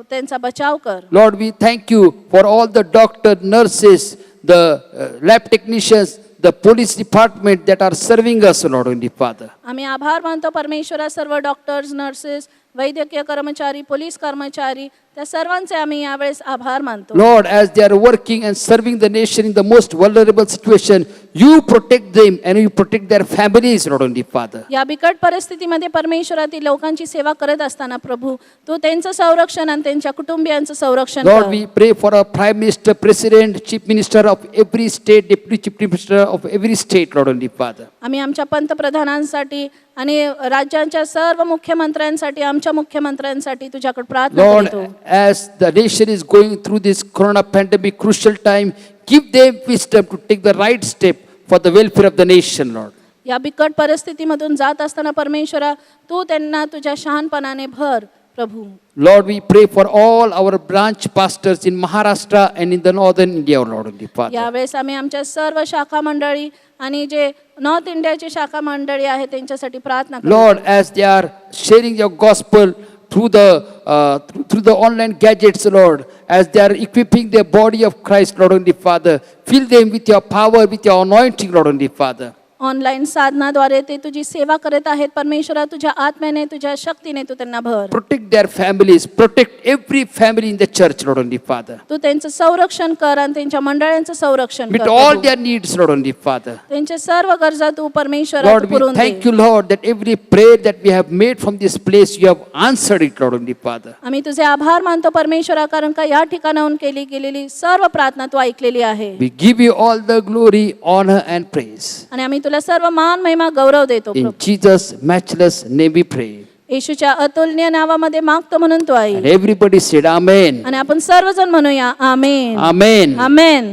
त्यांचा बचाव कर. Lord, we thank you for all the doctors, nurses, the lab technicians, the police department that are serving us, Lord and Father. आम्ही आभार मानतो परमेश्वरा सर्व डॉक्टर्स नर्सेस वैद्यकीय कर्मचारी पोलीस कर्मचारी त्या सर्वांचे आम्ही यावेळेस आभार मानतो. Lord, as they are working and serving the nation in the most vulnerable situation, you protect them and you protect their families, Lord and Father. या बिकट परिस्थितीमध्ये परमेश्वरातील लोकांची सेवा करत असताना प्रभू तू त्यांचं संरक्षण आणि त्यांच्या कुटुंबियांचं संरक्षण Lord, कर. we pray for our Prime Minister, President, Chief Minister of every state, Deputy Chief Minister of every state, Lord and Father. आम्ही आमच्या पंतप्रधानांसाठी आणि राज्यांच्या सर्व मुख्यमंत्र्यांसाठी आमच्या मुख्यमंत्र्यांसाठी तुझ्याकडे प्रार्थना Lord, करतो. as the nation is going through this corona pandemic crucial time, give them wisdom to take the right step for the welfare of the nation, Lord. या बिकट परिस्थितीमधून जात असताना परमेश्वरा तू त्यांना तुझ्या शहाणपणाने भर प्रभू. Lord, we pray for all our branch pastors in Maharashtra and in the northern India, Lord and Father. यावेळेस आम्ही आमच्या सर्व शाखा मंडळी आणि जे नॉर्थ इंडियाची शाखा मंडळी आहे त्यांच्यासाठी प्रार्थना करतो. Lord, as they are sharing your gospel through the online gadgets, Lord, as they are equipping the body of Christ, Lord and Father, fill them with your power, with your anointing, Lord and Father. Online साधनाद्वारे ते तुझी सेवा करत आहेत परमेश्वरा तुझ्या आत्म्याने तुझ्या शक्तीने तू त्यांना भर. Protect their families, protect every family in the church, Lord and Father. तू त्यांचं संरक्षण कर आणि त्यांच्या मंडळांचं संरक्षण With कर all Prabhu. their needs, Lord and Father. त्यांच्या सर्व गरजा तू परमेश्वरा Lord, तू we पुरवून thank they. you, Lord, that every prayer that we have made from this place, you have answered it, Lord and Father. आम्ही तुझे आभार मानतो परमेश्वरा कारण का या ठिकाणाहून केली गेलेली सर्व प्रार्थना तू ऐकलेली आहे. We give you all the glory, honor, and praise. आणि आम्ही तुला सर्व मान महिमा गौरव देतो In Prabhu. Jesus' matchless name we pray. येशूच्या अतुलनीय नावामध्ये मागतो म्हणून तो And आहे. everybody said, Amen. आणि आपण सर्वजण म्हणूया आमेन Amen. Amen.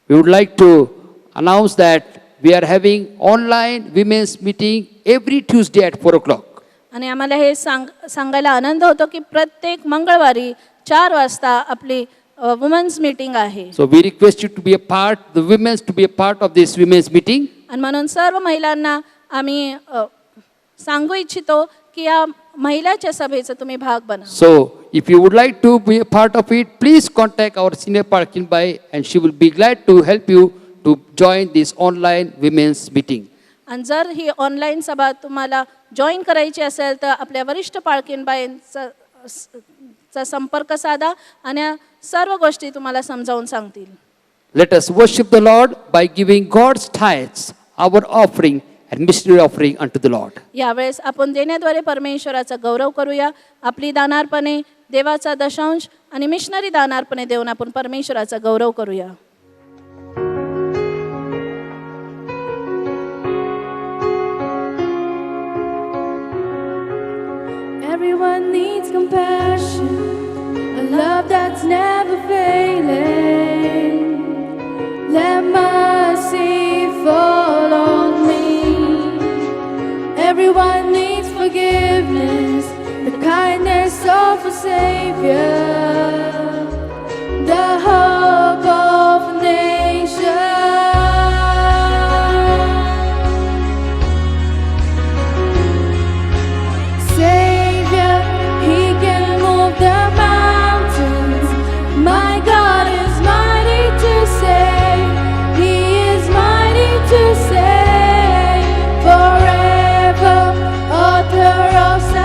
We would like to announce that we are having online women's meeting every Tuesday at 4 o'clock. आणि आम्हाला हे सांगायला आनंद होतो की प्रत्येक मंगळवारी 4 वाजता आपली वुमन्स मीटिंग आहे. So we request you to be a part, the women to be a part of this women's meeting. आणि म्हणून सर्व महिलांना आम्ही सांगू इच्छितो की या महिलाच्या सभेचा तुम्ही भाग बना. So if you would like to be a part of it, please contact our senior Parkin Bai and she will be glad to help you to join this online women's meeting. आणि जर ही online सभा तुम्हाला join करायची असेल तर आपल्या वरिष्ठ पाळकीणबाईंचा संपर्क साधा आणि या सर्व गोष्टी तुम्हाला समजावून सांगतील. Let us worship the Lord by giving God's tithes, our offering and missionary offering unto the Lord. यावेळेस आपण देण्याद्वारे परमेश्वराचा गौरव करूया. आपली दानार्पणे देवाचा दशांश आणि मिशनरी दानार्पणे देऊन आपण परमेश्वराचा गौरव करूया. Everyone needs compassion, a love that's never failing. Let mercy fall on me. Everyone needs forgiveness, the kindness of a Savior, the hope of a nation. Savior, He can move the mountains. My God is mighty to save. He is mighty to save. Forever, author of salvation.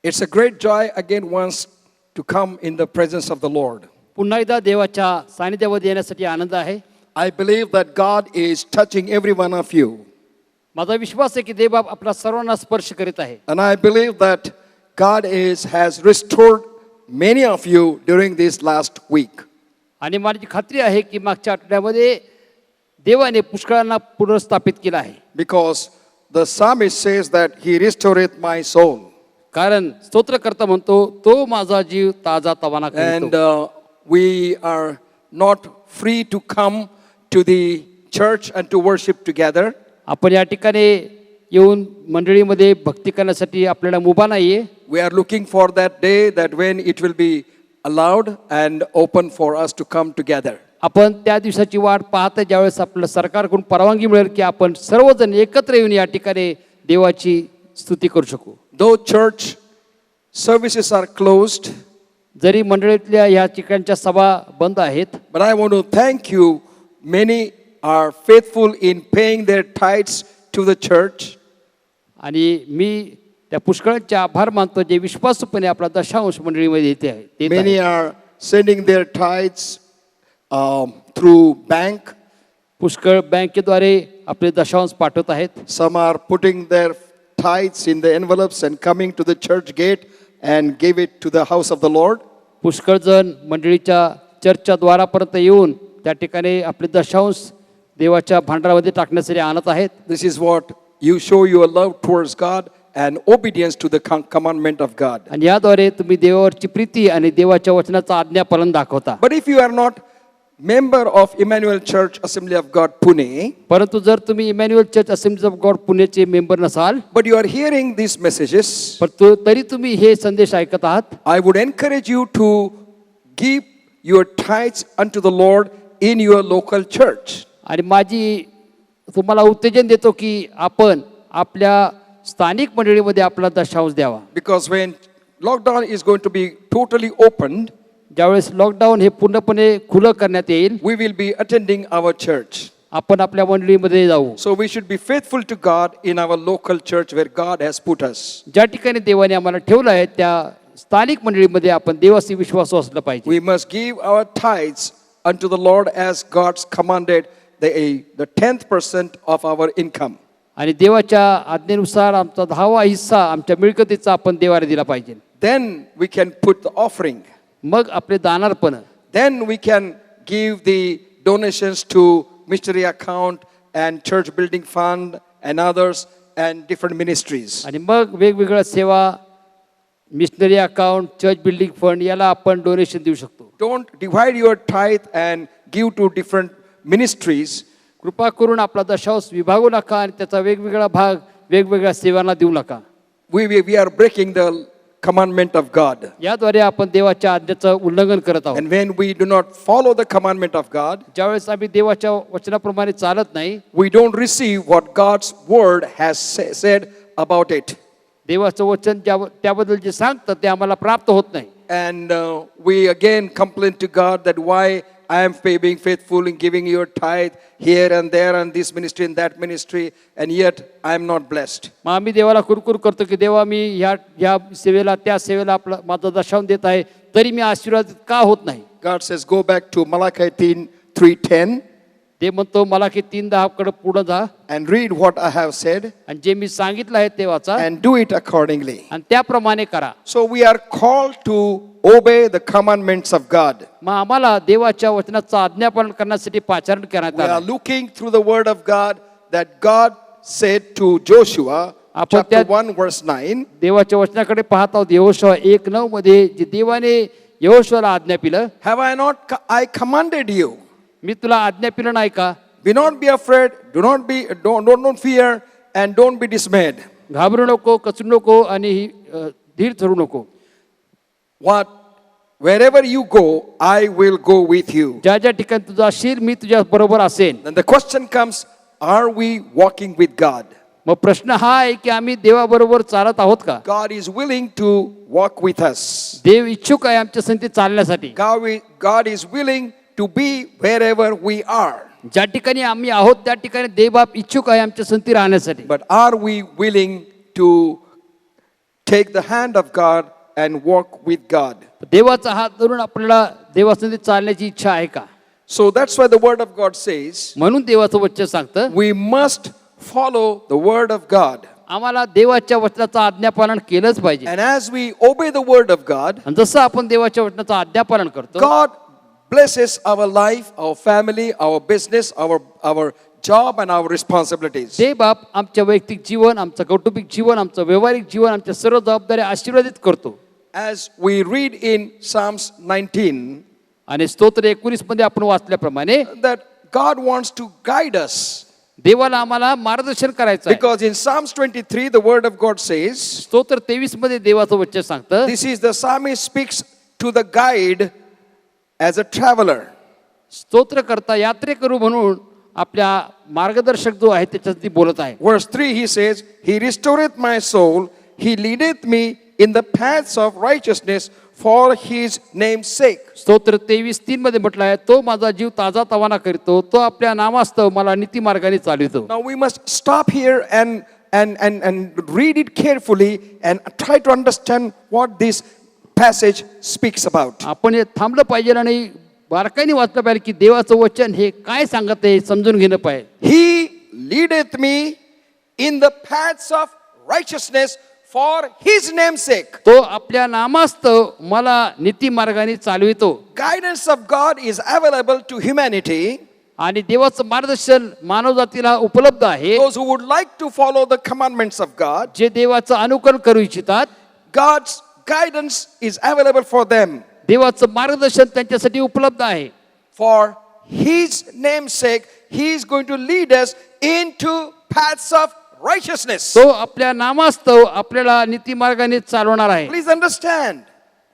It's a great joy again once to come in the presence of the Lord. पुन्हा एकदा देवाच्या सानिध्यामध्ये येण्यासाठी आनंद आहे. I believe that God is touching every one of you. माझा विश्वास आहे की देवबाप आपला सर्वांना स्पर्श करीत आहे. And I believe that God has restored many of you during this last week. आणि माझी खात्री आहे की मागच्या आठवड्यामध्ये देवाने पुष्कळांना पुनर्स्थापित केलं आहे. Because the psalmist says that he restoreth my soul. कारण स्तोत्रकर्ता म्हणतो तो माझा जीव ताजा तवाना And करतो. we are not free to come to the church and to worship together. आपण या ठिकाणी येऊन मंडळीमध्ये भक्ती करण्यासाठी आपल्याला मुभा नाहीये. We are looking for that day that when it will be allowed and open for us to come together. आपण त्या दिवसाची वाट पाहत आहे ज्यावेळेस आपल्याला सरकारकडून परवानगी मिळेल की आपण सर्वजण एकत्र येऊन या ठिकाणी देवाची स्तुती करू शकू. Though church services are closed, जरी मंडळीतल्या या ठिकाणच्या सभा बंद आहेत, but I want to thank you. Many are faithful in paying their tithes to the church. आणि मी त्या पुष्कळांचे आभार मानतो जे विश्वासूपणे आपला दशांश मंडळीमध्ये येते आहे. Many are sending their tithes through bank. पुष्कळ बँकेद्वारे आपले दशांश पाठवत आहेत. Some are putting their tithes in the envelopes and coming to the church gate and give it to the house of the Lord. पुष्कळ जण मंडळीच्या चर्चच्या द्वारापर्यंत येऊन त्या ठिकाणी आपले दशांश देवाच्या भांडारामध्ये टाकण्यासाठी आणत आहेत. This is what you show your love towards God and obedience to the commandment of God. आणि याद्वारे तुम्ही देवावरची प्रीती आणि देवाच्या वचनाचा आज्ञापालन दाखवता. But if you are not member of Emmanuel Church Assembly of God Pune, परंतु जर तुम्ही Emmanuel church assemblies of God पुणेचे मेंबर नसाल, but you are hearing these messages, परंतु तरी तुम्ही हे संदेश ऐकत आहात, I would encourage you to give your tithes unto the Lord in your local church. आणि माझी तुम्हाला उत्तेजन देतो की आपण आपल्या स्थानिक मंडळीमध्ये आपला दशांश द्यावा. Because when lockdown is going to be totally opened, ज्यावेळेस लॉकडाऊन हे पूर्णपणे खुलं करण्यात येईल, we will be attending our church. आपण आपल्या मंडळीमध्ये जाऊ. So we should be faithful to God in our local church where God has put us. ज्या ठिकाणी देवाने आम्हाला ठेवलं आहे त्या स्थानिक मंडळीमध्ये आपण देवाशी विश्वास असला पाहिजे. We must give our tithes unto the Lord as God's commanded, the 10% of our income. आणि देवाच्या आज्ञेनुसार आमचा 10वा हिस्सा आमच्या मिळकतीचा आपण देवाला दिला पाहिजे. Then we can put the offering. मग आपले दानार्पण, Then we can give the donations to missionary account and church building fund and others and different ministries. आणि मग वेगवेगळ्या सेवा, missionary account, church building fund याला आपण डोनेशन देऊ शकतो. Don't divide your tithe and give to different ministries. कृपा करून आपला दशांश विभागू नका आणि त्याचा वेगवेगळा भाग वेगवेगळ्या सेवांना देऊ नका. We are breaking the commandment of God. याद्वारे आपण देवाच्या आज्ञेचं उल्लंघन करत आहोत. And when we do not follow the commandment of God, ज्यावेळेस आम्ही देवाच्या वचनाप्रमाणे चालत नाही, we don't receive what God's word has said about it. देवाचं वचन त्याबद्दल जे सांगतं ते आम्हाला प्राप्त होत नाही. And we again complain to God that why I am being faithful in giving your tithe here and there and this ministry and that ministry, and yet I am not blessed. मग आम्ही देवाला कुरकुर करतो की देवा मी ह्या सेवेला त्या सेवेला आपला माझा दशांश देत आहे तरी मी आशीर्वादित का होत नाही. God says, go back to Malachi 3:10 ते म्हणतो मला की 3:10 कडे पुढे जा and read what I have said आणि जे मी सांगितलं आहे ते वाचा and do it accordingly. आणि त्याप्रमाणे करा. So we are called to obey the commandments of God. मग आम्हाला देवाच्या वचनाचं आज्ञापालन करण्यासाठी पाचारण करण्यात We are आलं. looking through the word of God that God said to Joshua, chapter 1 verse 9. देवाच्या वचनाकडे पाहत आहोत. यहोशुआ 1:9 मध्ये जे देवाने यहोशुआला आज्ञा पिलं, Have I not I commanded you? मी तुला आज्ञा पिलं नाही का? Be not be afraid, don't fear, and don't be dismayed. घाबरू नको, कचरू नको आणि धीर धरू नको. What? Wherever you go, I will go with you. ज्या ज्या ठिकाणी तुझा शिर मी तुझ्या बरोबर असेन. Then the question comes, are we walking with God? मग प्रश्न हा आहे की आम्ही देवाबरोबर चालत आहोत का? God is willing to walk with us. देव इच्छुक आहे आमच्या संगती चालण्यासाठी. God is willing to be wherever we are. ज्या ठिकाणी आम्ही आहोत त्या ठिकाणी देवबाप इच्छुक आहे आमच्या संगती राहण्यासाठी. But are we willing to take the hand of God and walk with God. देवाचा हात धरून आपल्याला देवासंधी चालण्याची इच्छा आहे का? So that's why the word of God says म्हणून देवाचं वचन सांगतं we must follow the word of God. आम्हाला देवाच्या वचनाचं आज्ञापालन केलंच पाहिजे. And as we obey the word of God, आणि जसं आपण देवाच्या वचनाचं आज्ञापालन करतो, God blesses our life, our family, our business, our job and our responsibilities. ते बाप आमच्या वैयक्तिक जीवन, आमचं कौटुंबिक जीवन, आमचं व्यवहारिक जीवन, आमच्या सर्व जबाबदाऱ्या आशीर्वादित करतो. As we read in Psalms 19, आणि स्तोत्र 19 मध्ये आपण वाचल्याप्रमाणे that God wants to guide us. देवाला आम्हाला मार्गदर्शन करायचं आहे. Because in Psalms 23, the word of God says, स्तोत्र 23 मध्ये देवाचं वचन सांगतं, this is the psalmist speaks to the guide as a traveler. स्तोत्रकर्ता यात्रेकरू म्हणून आपल्या मार्गदर्शक जो आहे त्याच्यासाठी बोलत आहे. Verse 3, he says, he restoreth my soul, he leadeth me in the paths of righteousness for his name's sake. स्तोत्र 23:3 मध्ये म्हटलं आहे, तो माझा जीव ताजा तवाना करतो, तो आपल्या नामास्तव मला नीती मार्गाने चालवितो. Now we must stop here and read it carefully and try to understand what this passage speaks about. आपण हे थांबलं पाहिजे आणि बारकाईने वाचलं पाहिजे की देवाचं वचन हे काय सांगत आहे समजून घेणं पाहिजे. He leadeth me in the paths of righteousness for his name's sake. तो आपल्या नामास्तव मला नीती मार्गाने चालवितो. Guidance of God is available to humanity. आणि देवाचं मार्गदर्शन मानवजातीला उपलब्ध आहे. Those who would like to follow the commandments of God, जे देवाचं अनुकरण करू इच्छितात, God's guidance is available for them. देवाचं मार्गदर्शन त्यांच्यासाठी उपलब्ध आहे. For his name's sake, he is going to lead us into paths of righteousness. तो आपल्या नामास्तव आपल्याला नीती मार्गाने चालवणार आहे. Please understand.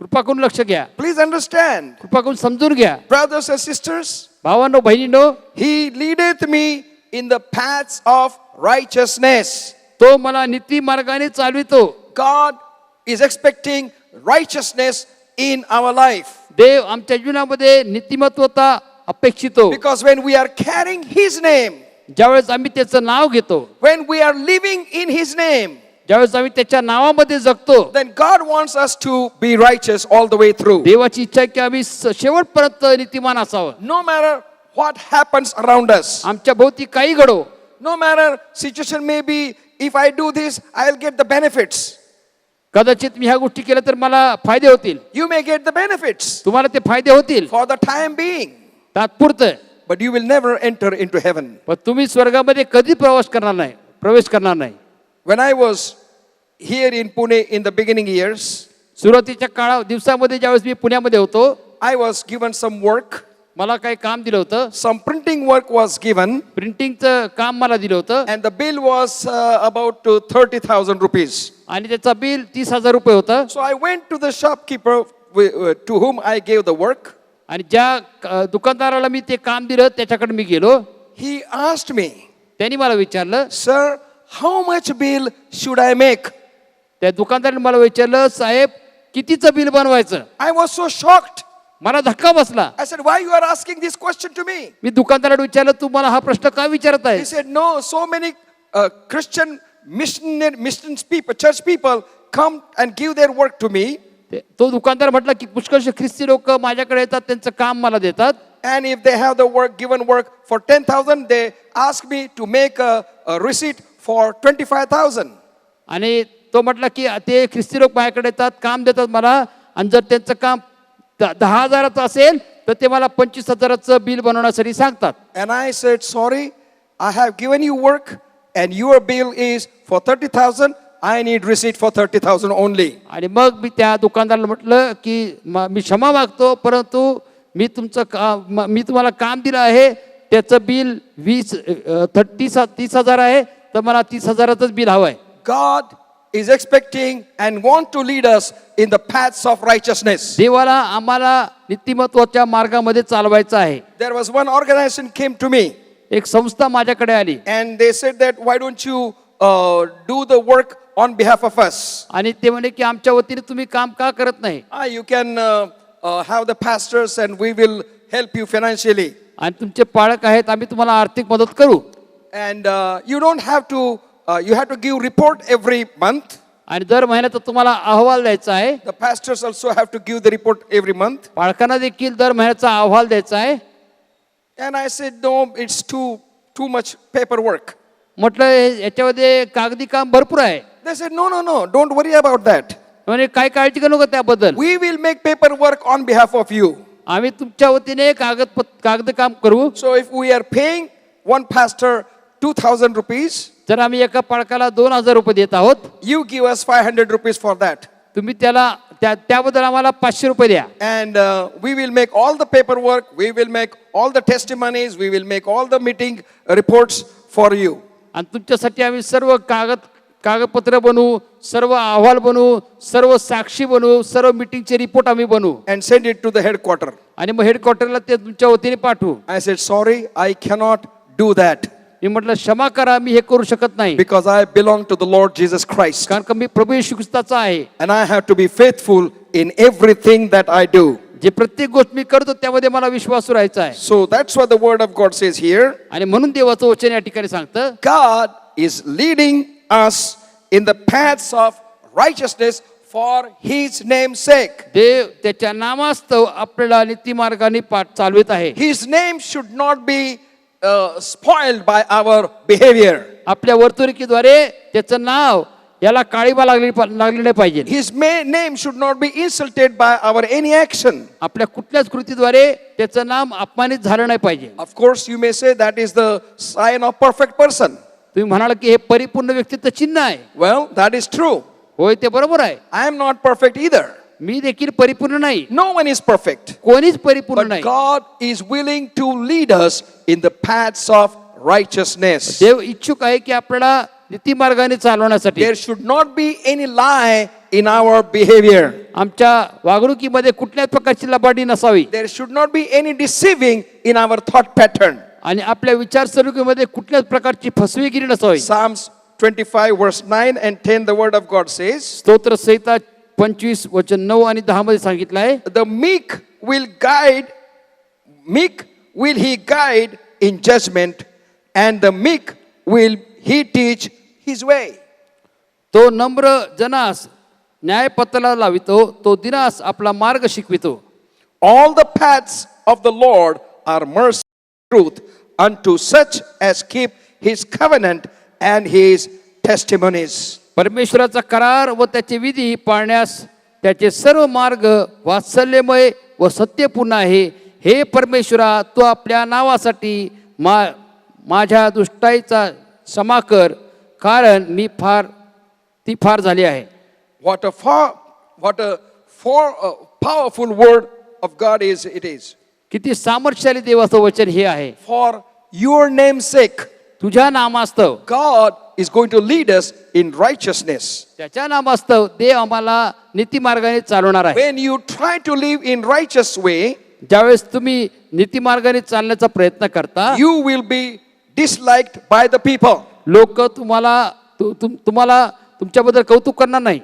कृपा करून लक्ष घ्या. Please understand. कृपा करून समजून घ्या. Brothers and sisters, भावांनो बहिणींनो, he leadeth me in the paths of righteousness. तो मला नीती मार्गाने चालवितो. God is expecting righteousness in our life. देव आमच्या जीवनामध्ये नीतिमत्वता अपेक्षितो. Because when we are carrying his name, ज्यावेळेस आम्ही त्याचं नाव घेतो, when we are living in his name, ज्यावेळेस आम्ही त्याच्या नावामध्ये जगतो, then God wants us to be righteous all the way through. देवाची इच्छा आहे की आम्ही शेवटपर्यंत नीतिमान असावं. No matter what happens around us, आमच्या भोवती काही घडो, no matter situation may be, if I do this, I'll get the benefits. कदाचित मी ह्या गोष्टी केल्या तर मला फायदे होतील. You may get the benefits तुम्हाला ते फायदे होतील for the time being, तात्पुरतं, but you will never enter into heaven. पण तुम्ही स्वर्गामध्ये कधी प्रवेश करणार नाही. When I was here in Pune in the beginning years, सुरुवातीच्या दिवसामध्ये ज्यावेळेस मी पुण्यामध्ये होतो, I was given some work. मला काही काम दिलं होतं. Some printing work was given, प्रिंटिंगचं काम मला दिलं होतं and the bill was about 30,000 rupees. आणि त्याचा बिल 30,000 रुपये होतं. So I went to the shopkeeper to whom I gave the work. आणि ज्या दुकानदाराला मी ते काम दिलं त्याच्याकडे मी गेलो. He asked me, त्यांनी मला विचारलं, sir, how much bill should I make? त्या दुकानदाराने मला विचारलं, साहेब कितीचं बिल बनवायचं? I was so shocked. मला धक्का बसला. I said, why you are asking this question to me? मी दुकानदाराला विचारलं, तू मला हा प्रश्न का विचारत आहे? He said, no, so many Christian missions people, church people come and give their work to me. तो दुकानदार म्हटला की पुष्कळशे ख्रिस्ती लोक माझ्याकडे येतात, त्यांचं काम मला देतात. And if they have the work, given work for 10,000, they ask me to make a receipt for 25,000. आणि तो म्हटला की ते ख्रिस्ती लोक माझ्याकडे येतात, काम देतात मला, आणि जर त्यांचं काम 10,000चं असेल तर ते मला 25,000चं बिल बनवण्यासाठी सांगतात. And I said, sorry, I have given you work and your bill is for 30,000. I need receipt for 30,000 only. आणि मग मी त्या दुकानदाराला म्हटलं की मी क्षमा मागतो, परंतु मी तुम्हाला काम दिलं आहे, त्याचं बिल 30,000 आहे, तर मला 30,000चंच बिल हवं आहे. God is expecting and want to lead us in the paths of righteousness. देवाला आम्हाला नीतिमत्वाच्या मार्गामध्ये चालवायचं आहे. There was one organization came to me एक संस्था माझ्याकडे आली and they said that why don't you do the work on behalf of us? आणि ते म्हणे की आमच्या वतीने तुम्ही काम का करत नाही? You can have the pastors and we will help you financially. आणि तुमचे पाळक आहेत, आम्ही तुम्हाला आर्थिक मदत करू. And you don't have to, you have to give report every month. आणि दर महिन्याचा तुम्हाला अहवाल द्यायचा आहे. The pastors also have to give the report every month. पालकांना देखील दर महिन्याचा अहवाल द्यायचा आहे. And I said, no, it's too much paperwork. म्हटलं याच्यामध्ये कागदी काम भरपूर आहे. They said, no, don't worry about that. म्हणजे काय काळजी करू नका त्याबद्दल. We will make paperwork on behalf of you. आम्ही तुमच्या वतीने कागद काम करू. So if we are paying one pastor 2,000 rupees, जर आम्ही एका पालकाला 2,000 रुपये देत आहोत, you give us 500 rupees for that. तुम्ही त्याबद्दल आम्हाला 500 रुपये द्या. And we will make all the paperwork, we will make all the testimonies, we will make all the meeting reports for you. आणि तुमच्यासाठी आम्ही सर्व कागदपत्र बनवू, सर्व अहवाल बनवू, सर्व साक्षी बनवू, सर्व मीटिंगचे रिपोर्ट आम्ही बनवू And send it to the headquarter. आणि मग हेडक्वार्टरला ते तुमच्या वतीने पाठवू. I said, sorry, I cannot do that मी म्हटलं क्षमा करा, मी हे करू शकत नाही, because I belong to the Lord Jesus Christ. कारण का मी प्रभू येशू ख्रिस्ताचा आहे. And I have to be faithful in everything that I do. जे प्रत्येक गोष्ट मी करतो त्यामध्ये मला विश्वास राहायचा आहे. So that's what the word of God says here. आणि म्हणून देवाचं वचन या ठिकाणी सांगतं, God is leading us in the paths of righteousness for his name's sake. देव त्याच्या नामास्तव आपल्याला नीती मार्गाने चालवित आहे. His name should not be spoiled by our behavior. आपल्या वर्तणुकीद्वारे त्याचं नाव याला काळीबा लागली नाही पाहिजे. His name should not be insulted by our any action. आपल्या कुठल्याच कृतीद्वारे त्याचं नाम अपमानित झालं नाही पाहिजे. Of course, you may say that is the sign of perfect person. तुम्ही म्हणाल की हे परिपूर्ण व्यक्तीचं चिन्ह आहे. Well, that is true. होय, ते बरोबर आहे. I am not perfect either. मी देखील परिपूर्ण नाही, No one is perfect. कोणीच परिपूर्ण But नाही. God is willing to lead us in the paths of righteousness. देव इच्छुक आहे की आपल्याला नीती मार्गाने चालवण्यासाठी. There should not be any lie in our behavior. आमच्या वागणुकीमध्ये कुठल्याच प्रकारची लबाडी नसावी There should not be any deceiving in our thought pattern. आणि आपल्या विचारसरणुकीमध्ये कुठल्याच प्रकारची फसवेगिरी नसावी. Psalms 25 verse 9 and 10 the word of God says, स्तोत्र संहिता 25 वचन 9 आणि 10 मध्ये सांगितलं आहे, the meek will he guide in judgment, and the meek will he teach his way. तो नम्र जनास न्यायपत्राला लावितो, तो दिनास आपला मार्ग शिकवितो. All the paths of the Lord are mercy and truth unto such as keep his covenant and his testimonies. परमेश्वराचा करार व त्याचे विधी पाळण्यास त्याचे सर्व मार्ग वात्सल्यमय व सत्यपूर्ण आहे. हे परमेश्वरा, तू आपल्या नावासाठी माझ्या दुष्टाईचा क्षमा कर, कारण ती फार झाली आहे. What a powerful word of God it is. किती सामर्थ्यशाली देवाचं वचन हे आहे. For your name's sake, तुझ्या नामास्तव God is going to lead us in righteousness. त्याच्या नामास्तव देव आम्हाला नीती मार्गाने चालवणार आहे. When you try to live in righteous way, ज्यावेळेस तुम्ही नीती मार्गाने चालण्याचा प्रयत्न करता, you will be disliked by the people. लोक तुम्हाला तुमच्याबद्दल कौतुक करणार नाही.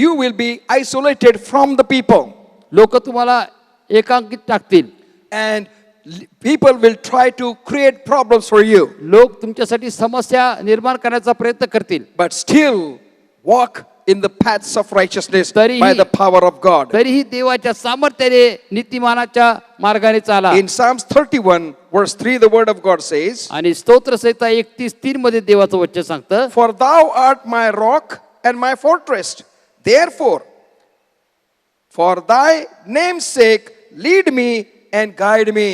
You will be isolated from the people. लोक तुम्हाला एकांकित टाकतील. And people will try to create problems for you. लोक तुमच्यासाठी समस्या निर्माण करण्याचा प्रयत्न करतील. But still walk in the paths of righteousness तरीही- by the power of God. तरीही देवाच्या सामर्थ्याने नीतिमानाच्या मार्गाने चाला. In Psalms 31 verse 3 the word of God says, आणि स्तोत्र संहिता 31:3 मध्ये देवाचं वचन सांगतं, for thou art my rock and my fortress. Therefore, for thy name's sake, lead me and guide me.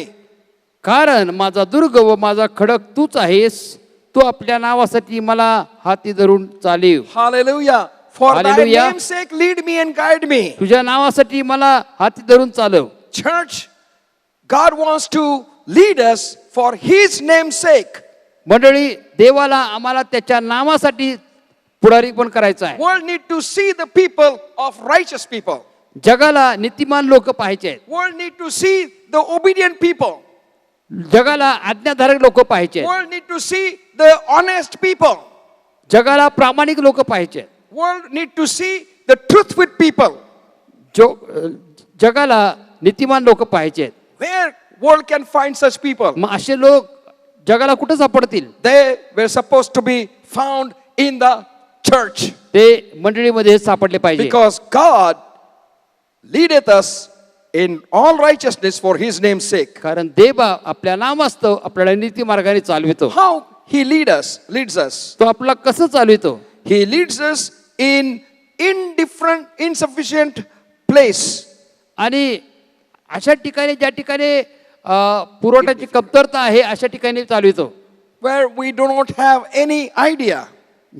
कारण माझा दुर्ग व माझा खडक तूच आहेस, तू आपल्या नावासाठी मला हाती धरून चालीव. Hallelujah. For thy Hallelujah. name's sake, lead me and guide me. तुझ्या नावासाठी मला हाती धरून चालव. Church, God wants to lead us for his name's sake. मंडळी, देवाला आम्हाला त्याच्या नावासाठी पुढारी पण करायचं आहे. World need to see the people of righteous people. जगाला नीतिमान लोक पाहायचे आहेत. World need to see the obedient people. जगाला आज्ञाधारक लोक पाहायचे आहेत. World need to see the honest people. जगाला प्रामाणिक लोक पाहायचे आहेत. World need to see the truth with people. जगाला नीतिमान लोक पाहायचे आहेत. Where world can find such people? मग असे लोक जगाला कुठे सापडतील? They were supposed to be found in the church. ते मंडळीमध्ये सापडले पाहिजे. Because God leadeth us in all righteousness for his name's sake. कारण देव आपल्या नामास्तव आपल्याला नीती मार्गाने चालवितो. How he leads us. तो आपला कसं चालवितो? He leads us in indifferent, insufficient place. आणि अशा ठिकाणी ज्या ठिकाणी पुरवठ्याची कमतरता आहे अशा ठिकाणी चालवितो. Where we do not have any idea.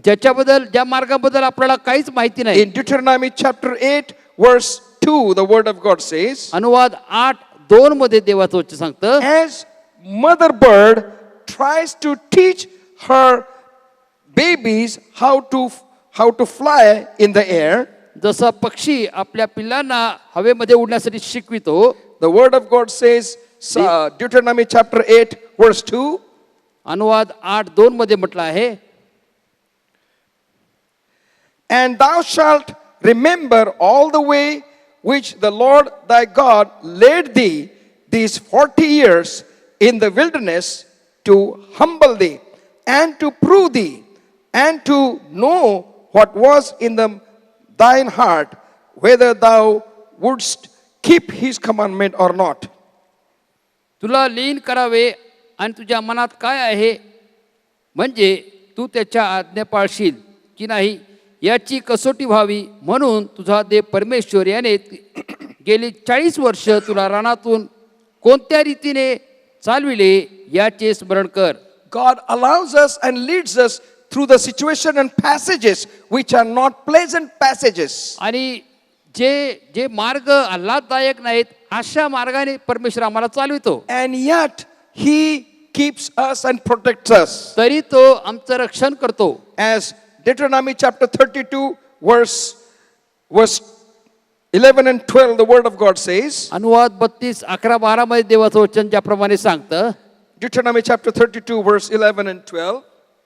ज्याच्याबद्दल ज्या मार्गाबद्दल आपल्याला काहीच माहिती नाही. In Deuteronomy chapter 8 verse 2 the word of God says, अनुवाद 8:2 मध्ये देवाचं वचन सांगतं, as mother bird tries to teach her babies how to fly in the air, जसा पक्षी आपल्या पिल्लांना हवेमध्ये उडण्यासाठी शिकवितो. the word of God says, Deuteronomy chapter 8 verse 2, अनुवाद 8:2 मध्ये म्हटलं आहे, and thou shalt remember all the way which the Lord thy God led thee these 40 years in the wilderness to humble thee and to prove thee and to know what was in thine heart, whether thou wouldst keep his commandment or not. तुला लीन करावे आणि तुझ्या मनात काय आहे, म्हणजे तू त्याच्या आज्ञा पाळशील की नाही याची कसोटी व्हावी, म्हणून तुझा देव परमेश्वर याने गेली 40 वर्ष तुला रानातून कोणत्या रीतीने चालविले याचे स्मरण कर. God allows us and leads us through the situation and passages which are not pleasant passages. आणि जे मार्ग आल्हाददायक नाहीत अशा मार्गाने परमेश्वर आम्हाला चालवितो. And yet he keeps us and protects us. तरी तो आमचं रक्षण करतो. As Deuteronomy chapter 32 verse 11 and 12 the word of God says, अनुवाद 32, 11, 12 मध्ये देवाचं वचन ज्याप्रमाणे सांगतं, Deuteronomy chapter 32 verse 11 and 12,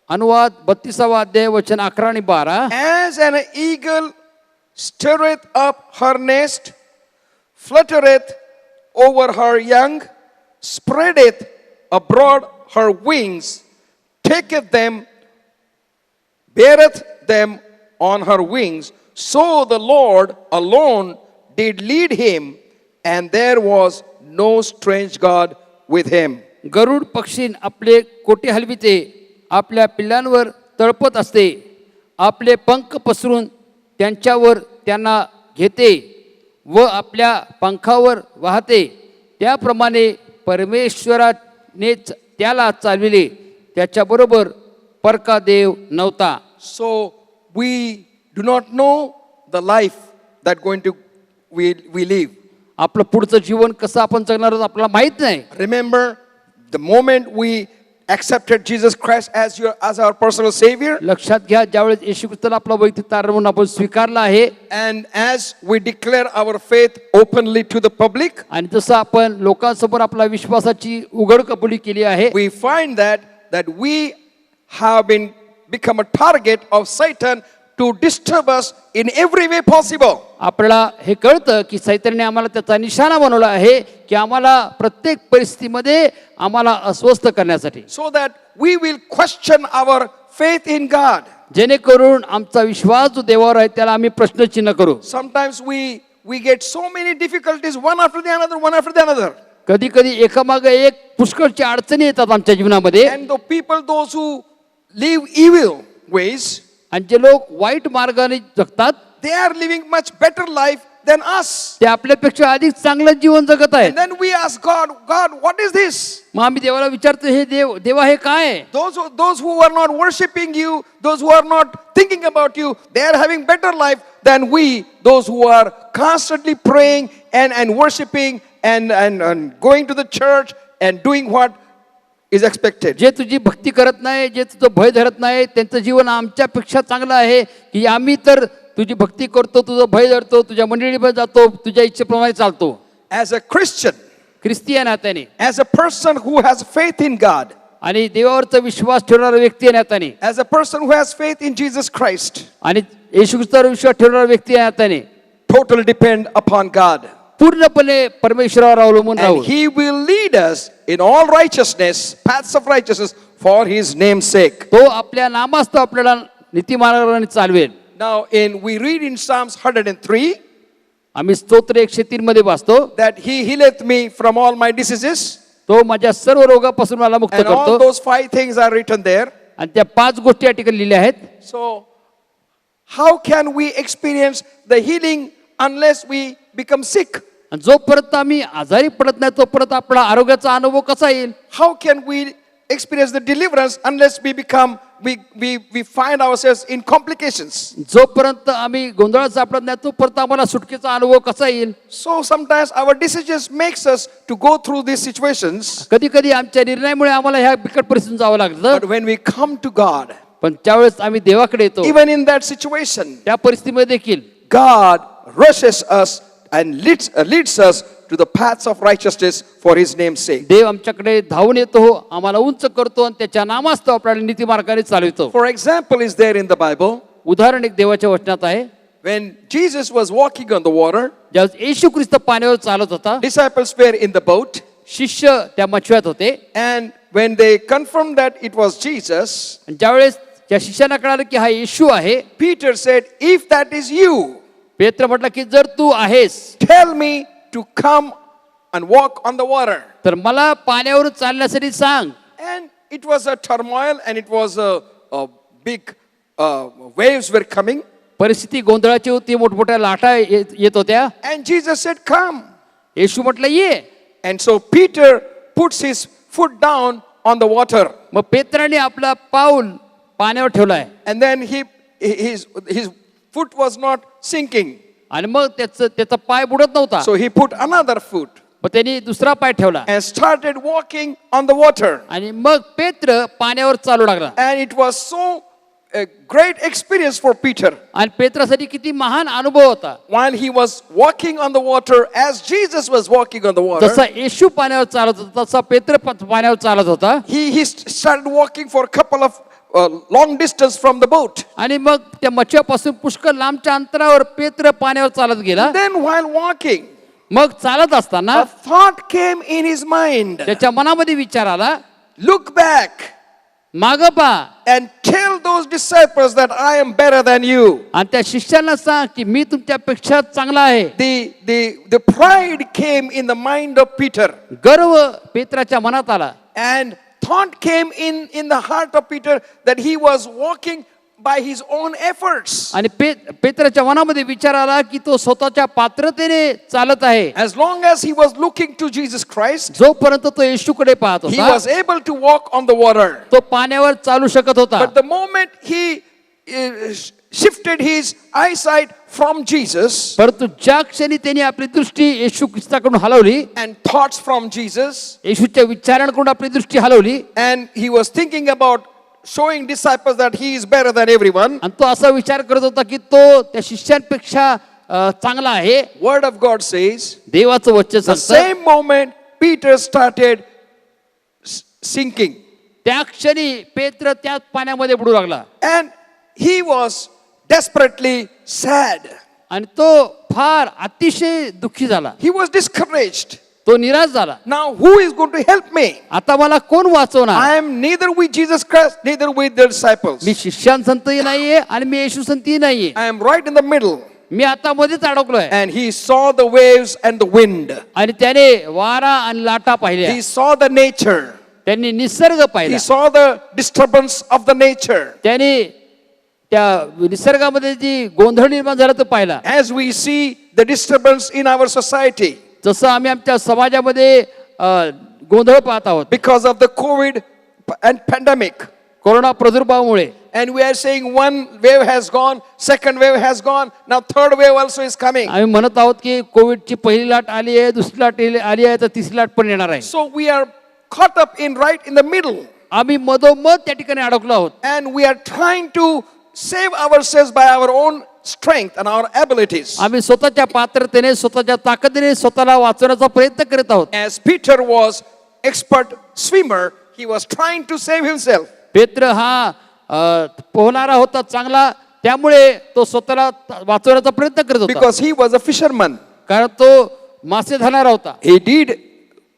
अनुवाद 32वा अध्याय वचन 11 आणि 12, as an eagle stirreth up her nest, fluttereth over her young, spreadeth abroad her wings, taketh them, beareth them on her wings, so the Lord alone did lead him, and there was no strange God with him. गरुड पक्षी आपले कोटे हलविते, आपल्या पिल्लांवर तळपत असते, आपले पंख पसरून त्यांच्यावर त्यांना घेते व आपल्या पंखावर वाहते, त्याप्रमाणे परमेश्वरानेच त्याला चालविले, त्याच्याबरोबर परका देव नव्हता. So we do not know the life that we live. आपलं पुढचं जीवन कसं आपण जगणार आहोत आपल्याला माहित नाही. Remember the moment we accepted Jesus Christ as our personal savior, लक्षात घ्या, ज्यावेळेस येशू ख्रिस्ताला आपला वैयक्तिक तारण म्हणून आपण स्वीकारला आहे and as we declare our faith openly to the public, आणि जसं आपण लोकांसमोर आपला विश्वासाची उघड कबुली केली आहे, we find that we have become a target of Satan to disturb us in every way possible. आपल्याला हे कळतं की सैतानाने आम्हाला त्याचा निशाणा बनवला आहे की आम्हाला प्रत्येक परिस्थितीमध्ये आम्हाला अस्वस्थ करण्यासाठी, So that we will question our faith in God. जेणेकरून आमचा विश्वास जो देवावर आहे त्याला आम्ही प्रश्नचिन्ह करू. Sometimes we get so many difficulties one after the other. कधी कधी एकामागे एक पुष्कळची अडचणी येतात आमच्या जीवनामध्ये, And the people, those who live evil ways, आणि जे लोक वाईट मार्गाने जगतात they are living much better life than us. ते आपल्यापेक्षा अधिक चांगलं जीवन जगत आहेत. And then we ask God, what is this? मग आम्ही देवाला विचारतो, हे देवा हे काय आहे? Those who are not worshiping you, those who are not thinking about you, they are having better life than we, those who are constantly praying and worshiping and going to the church and doing what is expected. जे तुझी भक्ती करत नाही, जे तुझं भय धरत नाही, त्यांचं जीवन आमच्यापेक्षा चांगलं आहे की आम्ही तर तुझी भक्ती करतो, तुझं भय धरतो, तुझ्या मंडळीमध्ये जातो, तुझ्या इच्छेप्रमाणे चालतो. As a Christian, ख्रिस्तियन नात्याने, as a person who has faith in God, आणि देवावरचा विश्वास ठेवणारा व्यक्ती नात्याने, as a person who has faith in Jesus Christ, आणि येशू ख्रिस्तावर विश्वास ठेवणारा व्यक्ती नात्याने totally depend upon God. पूर्णपणे परमेश्वरावर अवलंबून राहू. And he will lead us in all righteousness, paths of righteousness for his name's sake. तो आपल्या नामास्तव आपल्याला नीतिमार्गाने चालवेल. Now, we read in Psalms 103 आम्ही स्तोत्र 103 मध्ये वाचतो, that He healeth me from all my diseases, तो माझ्या सर्व रोगापासून मला मुक्त and all करतो. those 5 things are written there. आणि त्या 5 गोष्टी या ठिकाणी लिहिल्या आहेत. So, how can we experience the healing unless we become sick? आणि जोपर्यंत आम्ही आजारी पडत नाही तोपर्यंत आपला आरोग्याचा अनुभव कसा येईल? How can we experience the deliverance unless we find ourselves in complications? जोपर्यंत आम्ही गोंधळात सापडत नाही तोपर्यंत आम्हाला सुटकेचा अनुभव कसा येईल? So sometimes our decisions makes us to go through these situations. कधी कधी आमच्या निर्णयामुळे आम्हाला ह्या बिकट परिस्थितीतून जावं लागतं. But when we come to God, पण त्यावेळेस आम्ही देवाकडे येतो. even in that situation, त्या परिस्थितीमध्ये देखील God rushes us and leads us to the paths of righteousness for His name's sake. देव आमच्याकडे धावून येतो, आम्हाला उंच करतो आणि त्याच्या नामास्तव आपल्याला नीतिमार्गाने चालवितो. For example is there in the Bible, उदाहरण एक देवाच्या वचनात आहे. when Jesus was walking on the water, ज्यावेळेस येशू ख्रिस्त पाण्यावर चालत होता, disciples were in the boat, शिष्य त्या मच्छव्यात होते. and when they confirmed that it was Jesus, आणि ज्यावेळेस त्या शिष्यांना कळालं की हा येशू आहे, Peter said, if that is you, पेत्र म्हटलं की जर तू आहेस tell me to come and walk on the water. तर मला पाण्यावर चालण्यासाठी सांग. And it was a turmoil and it was a big waves were coming. परिस्थिती गोंधळाची होती, मोठमोठ्या लाटा येत होत्या. And Jesus said, come. येशू म्हटलं ये. And so Peter puts his foot down on the water. मग पेत्राने आपला पाऊल पाण्यावर ठेवलाय. And then his foot was not sinking. आणि मग त्याचा पाय बुडत नव्हता. So he put another foot मग त्यांनी दुसरा पाय ठेवला and started walking on the water. आणि मग पेत्र पाण्यावर चालू लागला. And it was so a great experience for Peter. आणि पेत्रासाठी किती महान अनुभव होता. While he was walking on the water, as Jesus was walking on the water, जसा येशू पाण्यावर चालत होता तसा पेत्र पाण्यावर चालत होता. he started walking for a couple of long distance from the boat. आणि मग त्या मच्छ्यापासून पुष्कळ लांबच्या अंतरावर पेत्र पाण्यावर चालत गेला. Then while walking, मग चालत असताना a thought came in his mind. त्याच्या मनामध्ये विचार आला, Look back मागं पहा and tell those disciples that I am better than you. आणि त्या शिष्यांना सांग की मी तुमच्यापेक्षा चांगला आहे. The pride came in the mind of Peter. गर्व पेत्राच्या मनात आला. And thought came in the heart of Peter that he was walking by his own efforts. आणि पेत्राच्या मनामध्ये विचार आला की तो स्वतःच्या पात्रतेने चालत आहे. As long as he was looking to Jesus Christ, जोपर्यंत तो येशूकडे पाहत he होता was able to walk on the water. तो पाण्यावर चालू शकत होता. But the moment he shifted his eyesight from Jesus परंतु ज्या क्षणी त्यांनी आपली दृष्टी येशू ख्रिस्ताकडून हलवली, and thoughts from Jesus, येशूच्या विचारांकडून आपली दृष्टी हलवली and he was thinking about showing disciples that he is better than everyone, आणि तो असा विचार करत होता की तो त्या शिष्यांपेक्षा चांगला आहे. Word of God says, देवाचं वचन the सांगतं same moment Peter started sinking. त्या क्षणी पेत्र त्या पाण्यामध्ये बुडू लागला And he was desperately sad. आणि तो फार अतिशय दुःखी झाला. He was discouraged. तो निराश झाला. Now who is going to help me? आता मला कोण वाचवणार? I am neither with Jesus Christ, neither with the disciples. मी शिष्यांसंतही नाहीये आणि मी येशू संतही नाहीये. I am right in the middle. मी आता मध्येच अडकलोय. And he saw the waves and the wind. आणि त्याने वारा आणि लाटा पाहिल्या. He saw the nature. त्यांनी निसर्ग He पाहिला. saw the disturbance of the nature. त्याने त्या निसर्गामध्ये जी गोंधळ निर्माण झाला तो पाहिला. As we see the disturbance in our society जसं आम्ही आमच्या समाजामध्ये गोंधळ पाहत आहोत because of the COVID and pandemic. Corona प्रादुर्भावामुळे. And we are saying one wave has gone, second wave has gone, now third wave also is coming. आम्ही म्हणत आहोत की कोविडची पहिली लाट आली आहे, दुसरी लाट आली आहे, तर तिसरी लाट पण येणार आहे. So we are caught up right in the middle. आम्ही मधोमध त्या ठिकाणी अडकलो आहोत. And we are trying to save ourselves by our own strength and our abilities. आम्ही स्वतःच्या पात्रतेने, स्वतःच्या ताकदीने स्वतःला वाचवण्याचा प्रयत्न करत आहोत. As Peter was expert swimmer, he was trying to save himself. पेत्र हा पोहणारा होता चांगला, त्यामुळे तो स्वतःला वाचवण्याचा प्रयत्न करत होता. Because he was a fisherman. कारण तो मासे धरणारा होता. He did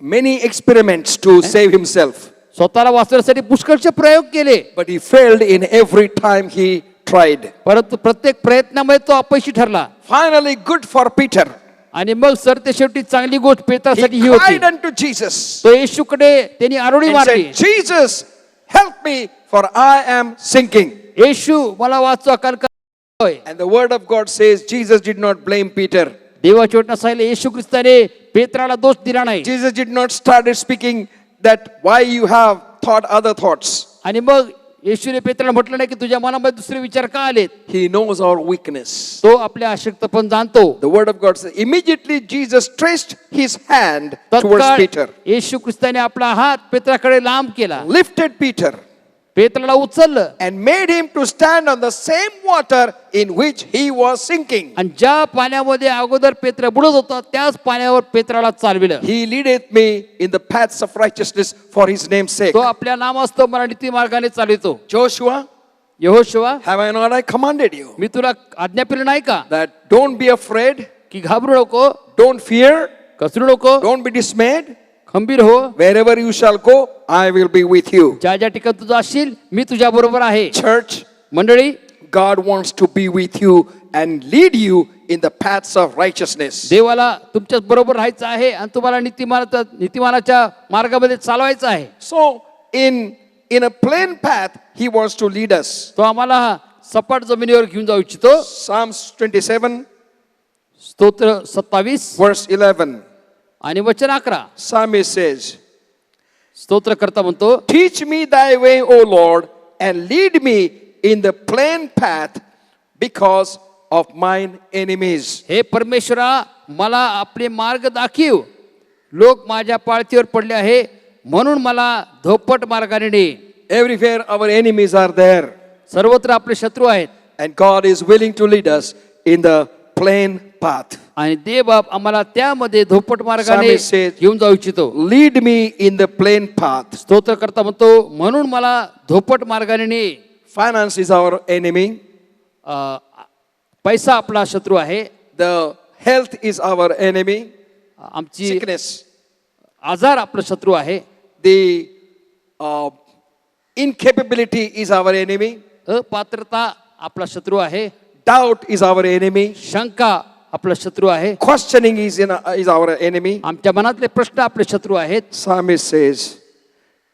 many experiments to save himself. स्वतःला वाचवण्यासाठी पुष्कळचे प्रयोग केले. But he failed in every time he tried. परंतु प्रत्येक प्रयत्नामध्ये तो अपयशी ठरला. Finally, good for Peter. आणि मग सर ते शेवटी चांगली गोष्ट पेत्रासाठी He ही होती. cried unto Jesus तो येशूकडे त्यांनी आरोळी and मारली. said, Jesus, help me, for I am sinking. येशू मला वाचवा कारण का होय. And the word of God says Jesus did not blame Peter. देवाची वचन सांगितले येशू ख्रिस्ताने पेत्राला दोष दिला नाही. Jesus did not start speaking that why you have thought other thoughts. आणि मग येशूने पेत्राला म्हटलं नाही की तुझ्या मनामध्ये दुसरे विचार का आलेत. He knows our weakness. तो आपल्या अशक्त पण जाणतो. The word of God says, immediately Jesus stretched his hand towards तत्काळ Peter, येशू ख्रिस्ताने आपला हात पेत्राकडे लांब केला. lifted Peter, पेत्राला उचललं and made him to stand on the same water in which he was sinking. आणि ज्या पाण्यामध्ये अगोदर पेत्र बुडत होता त्याच पाण्यावर पेत्राला चालविलं. He leadeth me in the paths of righteousness for his name's sake. तो आपल्या नामास्तव मला नीती मार्गाने चालवितो. Joshua, यहोशुवा, have I not I commanded you मी तुला आज्ञा केली नाही का that don't be afraid, की घाबरू नको, don't fear, कसरू नको, don't be dismayed. खंबीर हो, Wherever you shall go, I will be with you. ज्या ज्या ठिकाणी तुझं असशील मी तुझ्या बरोबर आहे. Church, मंडळी, God wants to be with you and lead you in the paths of righteousness. देवाला तुमच्या बरोबर राहायचं आहे आणि तुम्हाला नीतिमानाच्या मार्गामध्ये चालवायचं आहे. So in a plain path, he wants to lead us. तो आम्हाला सपाट जमिनीवर घेऊन जाऊ इच्छितो. Psalms 27, स्तोत्र 27 verse 11. आणि वचन 11. Psalmist says, स्तोत्रकर्ता म्हणतो, teach me thy way, O Lord, and lead me in the plain path because of mine enemies. हे परमेश्वरा मला आपले मार्ग दाखव. लोक माझ्या पाळतीवर पडले आहे म्हणून मला धोपट मार्गाने ने. Everywhere our enemies are there, सर्वत्र आपले शत्रू आहेत and God is willing to lead us in the plain path. आणि देवबाप आम्हाला त्यामध्ये धोपट मार्गाने Psalmist says, घेऊन जाऊ इच्छितो. lead me in the plain path. स्तोत्रकर्ता म्हणतो म्हणून मला धोपट मार्गाने ने. Finance is our enemy. पैसा आपला शत्रू आहे. The health is our enemy. आमची Sickness. आजार आपला शत्रू आहे. The incapability is our enemy. अपात्रता आपला शत्रू आहे. Doubt is our enemy. शंका आपला शत्रू आहे. Questioning is our enemy. आमच्या मनातले प्रश्न आपले शत्रू आहेत. Psalmist says,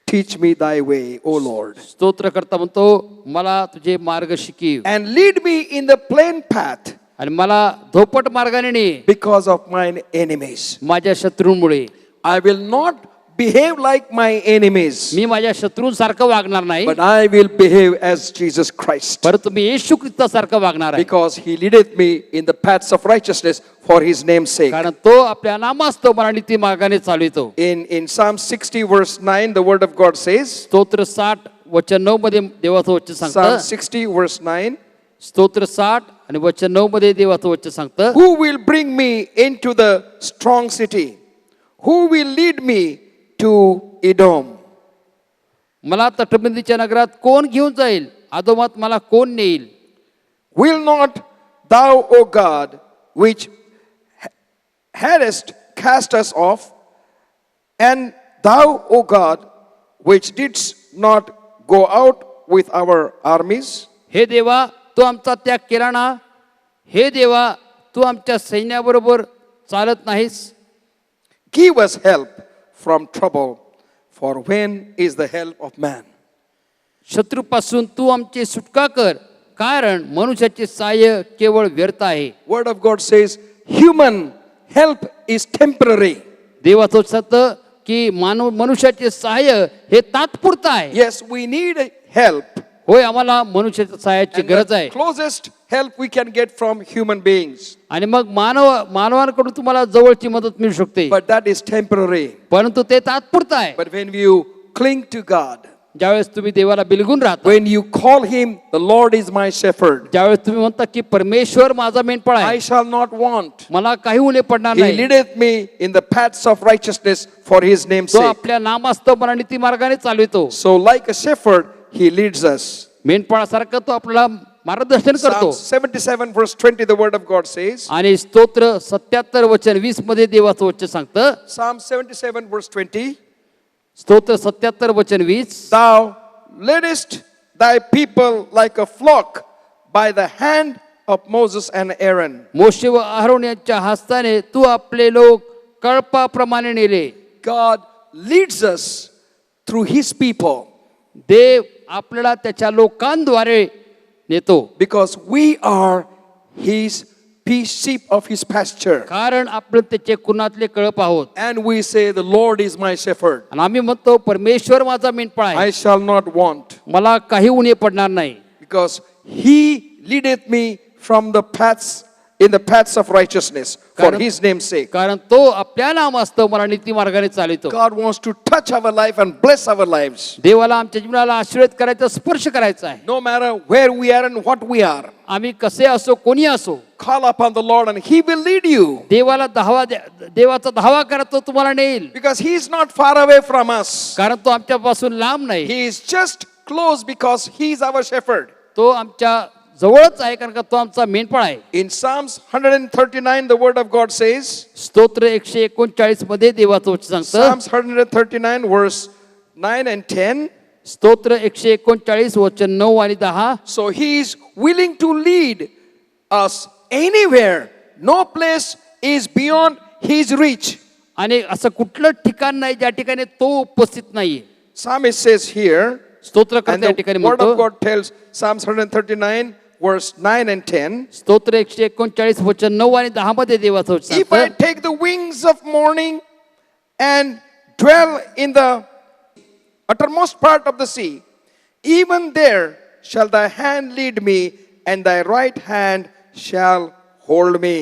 teach me thy way, O Lord, स्तोत्रकर्ता म्हणतो मला तुझे मार्ग शिकीव and lead me in the plain path आणि मला धोपट मार्गाने ने because of mine enemies. माझ्या शत्रूंमुळे. I will not behave like my enemies, मी माझ्या शत्रूंसारखं वागणार नाही, but I will behave as Jesus Christ, परंतु मी येशू ख्रिस्तासारखं वागणार आहे. because he leadeth me in the paths of righteousness for his name's sake. कारण तो आपल्या नामास्तव मला नीती मार्गाने चालवितो. In Psalm 60 verse 9, the word of God says, स्तोत्र 60 वचन 9 मध्ये देवाचं वचन Psalm सांगतं. 60 verse 9, स्तोत्र 60 आणि वचन 9 मध्ये देवाचं वचन सांगतं. who will bring me into the strong city? Who will lead me to Edom? मला तटबंदीच्या नगरात कोण घेऊन जाईल? अधोमात मला कोण नेईल? Will not thou, O God, which hadst cast us off, and thou, O God, which didst not go out with our armies? हे देवा तू आमचा त्याग केला ना. हे देवा तू आमच्या सैन्याबरोबर चालत नाहीस. Give us help from trouble, for when is the help of man? शत्रूपासून तू आमची सुटका कर, कारण मनुष्याचे सहाय्य केवळ व्यर्थ आहे. Word of God says, human help is temporary. देवाचं सांगतं की मनुष्याचे सहाय्य हे तात्पुरतं आहे. Yes, we need help. होय, आम्हाला मनुष्याच्या सहाय्याची And गरज the आहे. closest help we can get from human beings. आणि मग मानवांकडून तुम्हाला जवळची मदत मिळू शकते, But that is temporary. परंतु ते तात्पुरतं आहे. But when you cling to God, ज्यावेळेस तुम्ही देवाला बिलगून राहता, when you call him, the Lord is my shepherd, ज्यावेळेस तुम्ही म्हणता की परमेश्वर माझा मेंढपाळ I आहे, shall not want. मला काही उणे पडणार He नाही. leadeth me in the paths of righteousness for his name's तो sake. आपल्या नामास्तव मला नीती मार्गाने चालवितो. So like a shepherd, he leads us. मेंढपाळासारखं तो आपल्याला मार्गदर्शन करतो. Psalm 77 verse 20, the word of God says, आणि स्तोत्र 77 वचन 20 मध्ये देवाचं वचन सांगतं. Psalm 77 verse 20, स्तोत्र 77 वचन 20, thou leadest thy people like a flock by the hand of Moses and Aaron. मोशे व अहरोन यांच्या हस्ताने तू आपले लोक कळपाप्रमाणे नेले. God leads us through his people देव आपल्याला त्याच्या लोकांद्वारे नेतो, because we are his sheep of his pasture. कारण आपण त्याचे कुणातले कळप आहोत. And we say, the Lord is my shepherd. आणि आम्ही म्हणतो परमेश्वर माझा मेंढपाळ आहे, I shall not want, मला काही उणे पडणार नाही, because he leadeth me from the paths, in the paths of righteousness for कारण- his name's sake. कारण तो आपल्या नामास्तव मला नीती मार्गाने चालितो. God wants to touch our life and bless our lives. देवाला आमच्या जीवनाला आशीर्वाद करायचा, स्पर्श करायचा आहे. No matter where we are and what we are, आम्ही कसे असो, कोणी असो, call upon the Lord and he will lead you, देवाला देवाचा धावा करा, तो तुम्हाला नेईल. because he is not far away from us. कारण तो आमच्यापासून लांब नाही, He is just close because he is our shepherd. तो आमच्या जवळच आहे, कारण का तो आमचा मेंढपाळ आहे. In Psalms 139, the word of God says, स्तोत्र 139 मध्ये देवाचं वचन सांगतं, Psalms 139 verse 9 and 10. स्तोत्र 139 वचन 9 आणि 10. So he is willing to lead us anywhere. No place is beyond his reach. आणि असं कुठलं ठिकाण नाही ज्या ठिकाणी तो उपस्थित नाहीये. Psalmist says here, स्तोत्रकर्ता and या the ठिकाणी word of म्हणतो, God tells Psalms 139 verse 9 and 10. स्तोत्र 139 वचन 9 आणि 10 मध्ये देवाचं वचन If I सांगतं, take the wings of morning and dwell in the uttermost part of the sea, even there shall thy hand lead me, and thy right hand shall hold me.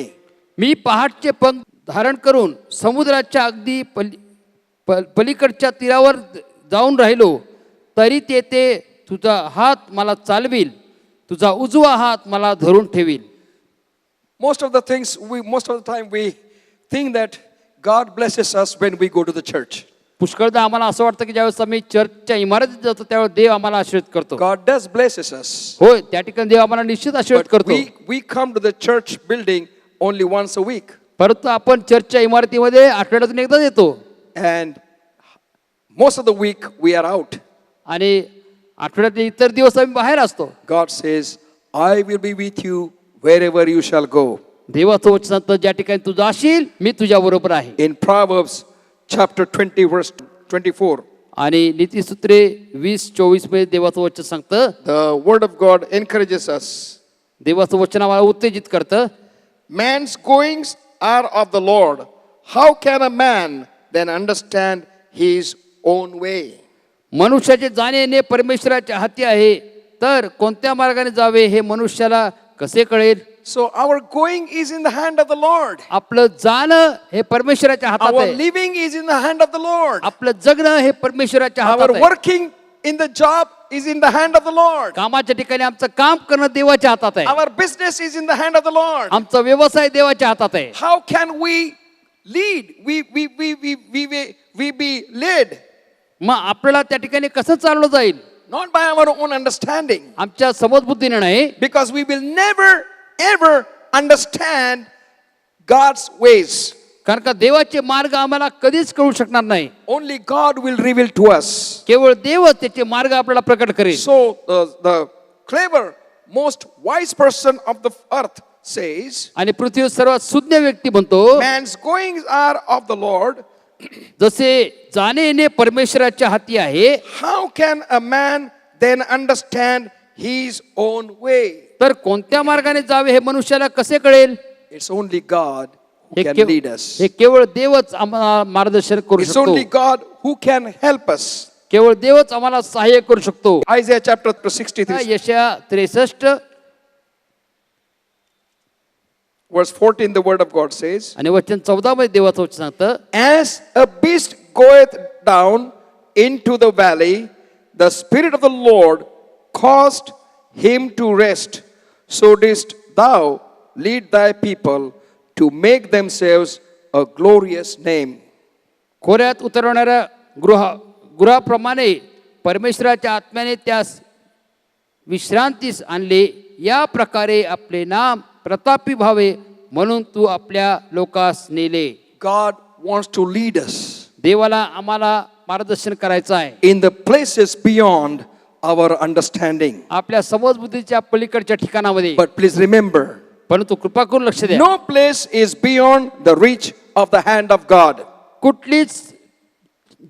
मी पहाटचे पंख धारण करून समुद्राच्या अगदी पलीकडच्या तीरावर जाऊन राहिलो, तरी तेथे तुझा हात मला चालविल, तुझा उजवा हात मला धरून ठेवील. Most of the time we think that God blesses us when we go to the church. पुष्कळदा आम्हाला असं वाटतं की ज्यावेळेस आम्ही चर्चच्या इमारतीत जातो त्यावेळेस देव आम्हाला आशीर्वाद करतो. God does blesses us. होय, त्या ठिकाणी देव आम्हाला निश्चित आशीर्वाद But करतो. we come to the church building only once a week. परंतु आपण चर्चच्या इमारतीमध्ये आठवड्यातून एकदा येतो And most of the week we are out. आणि आठवड्यातले इतर दिवस आम्ही बाहेर असतो. God says, I will be with you wherever you shall go. देवाचं वचन सांगतं, ज्या ठिकाणी तू जाशील मी तुझ्या बरोबर आहे. In Proverbs chapter 20 verse 24, आणि नीतिसूत्रे 20:24 मध्ये देवाचं वचन सांगतं, the word of God encourages us. देवाचं वचन आम्हाला उत्तेजित करतं. Man's goings are of the Lord. How can a man then understand his own way? मनुष्याचे जाणे येणे परमेश्वराच्या हाती आहे, तर कोणत्या मार्गाने जावे हे मनुष्याला कसे कळेल. So our going is in the hand of the Lord. आपलं जाणं हे परमेश्वराच्या हातात Our आहे, living is in the hand of the Lord. आपलं जगणं हे परमेश्वराच्या Our हातात आहे. working in the job is in the hand of the Lord. कामाच्या ठिकाणी आमचं काम करणं देवाच्या हातात आहे, Our business is in the hand of the Lord. आमचा व्यवसाय देवाच्या हातात आहे. How can we lead? We be led, मग आपल्याला त्या ठिकाणी कसं चाललं जाईल? not by our own understanding, आमच्या समजबुद्धीने नाही, because we will never ever understand God's ways. कारण का देवाचे मार्ग आम्हाला कधीच कळू शकणार नाही. Only God will reveal to us. केवळ देवच त्याचे मार्ग आपल्याला प्रकट करेल. So the clever, most wise person of the earth says, आणि पृथ्वीवर सर्वात सुज्ञ व्यक्ती म्हणतो, man's goings are of the Lord. जसे जाणे येणे परमेश्वराच्या हाती आहे, How can a man then understand his own way? तर कोणत्या मार्गाने जावे हे मनुष्याला कसे कळेल? It's only God who hey can cave- lead us. हे केवळ देवच आम्हाला मार्गदर्शन करू It's शकतो. only God who can help us. केवळ देवच आम्हाला सहाय्य करू शकतो. Isaiah chapter 63 यशया 63 verse 14, the word of God says, आणि वचन 14 मध्ये देवाचं वचन सांगतं, as a beast goeth down into the valley, the Spirit of the Lord caused him to rest. So didst thou lead thy people to make themselves a glorious name. खोऱ्यात उतरवणाऱ्या गुराप्रमाणे परमेश्वराच्या आत्म्याने त्यास विश्रांतीस आणले. या प्रकारे आपले नाम प्रतापी व्हावे म्हणून तू आपल्या लोकास नेले. God wants to lead us देवाला आम्हाला मार्गदर्शन करायचं आहे. in the places beyond our understanding. आपल्या समजबुद्धीच्या पलीकडच्या ठिकाणामध्ये. But please remember, परंतु कृपा करून लक्ष द्या, no place is beyond the reach of the hand of God. कुठलीच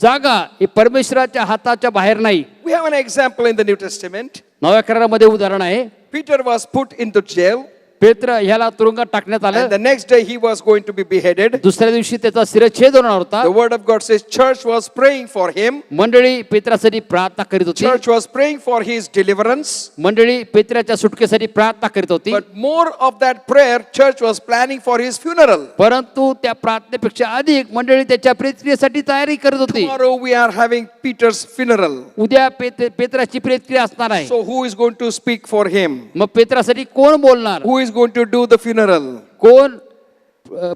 जागा ही परमेश्वराच्या हाताच्या बाहेर नाही. We have an example in the New Testament. नव्या करारामध्ये उदाहरण आहे. Peter was put into jail, पेत्र ह्याला तुरुंगात टाकण्यात and आलं. the next day he was going to be beheaded. दुसऱ्या दिवशी त्याचा शिरच्छेद होणार होता. The word of God says church was praying for him. मंडळी पेत्रासाठी प्रार्थना करीत होती. Church was praying for his deliverance. मंडळी पेत्राच्या सुटकेसाठी प्रार्थना करीत होती. But more of that prayer, church was planning for his funeral. परंतु त्या प्रार्थनेपेक्षा अधिक मंडळी त्याच्या प्रेतक्रियेसाठी तयारी करत होती. Tomorrow we are having Peter's funeral. उद्या पेत्राची प्रेतक्रिया असणार आहे. So who is going to speak for him? मग पेत्रासाठी कोण बोलणार? Who is going to do the funeral? कोण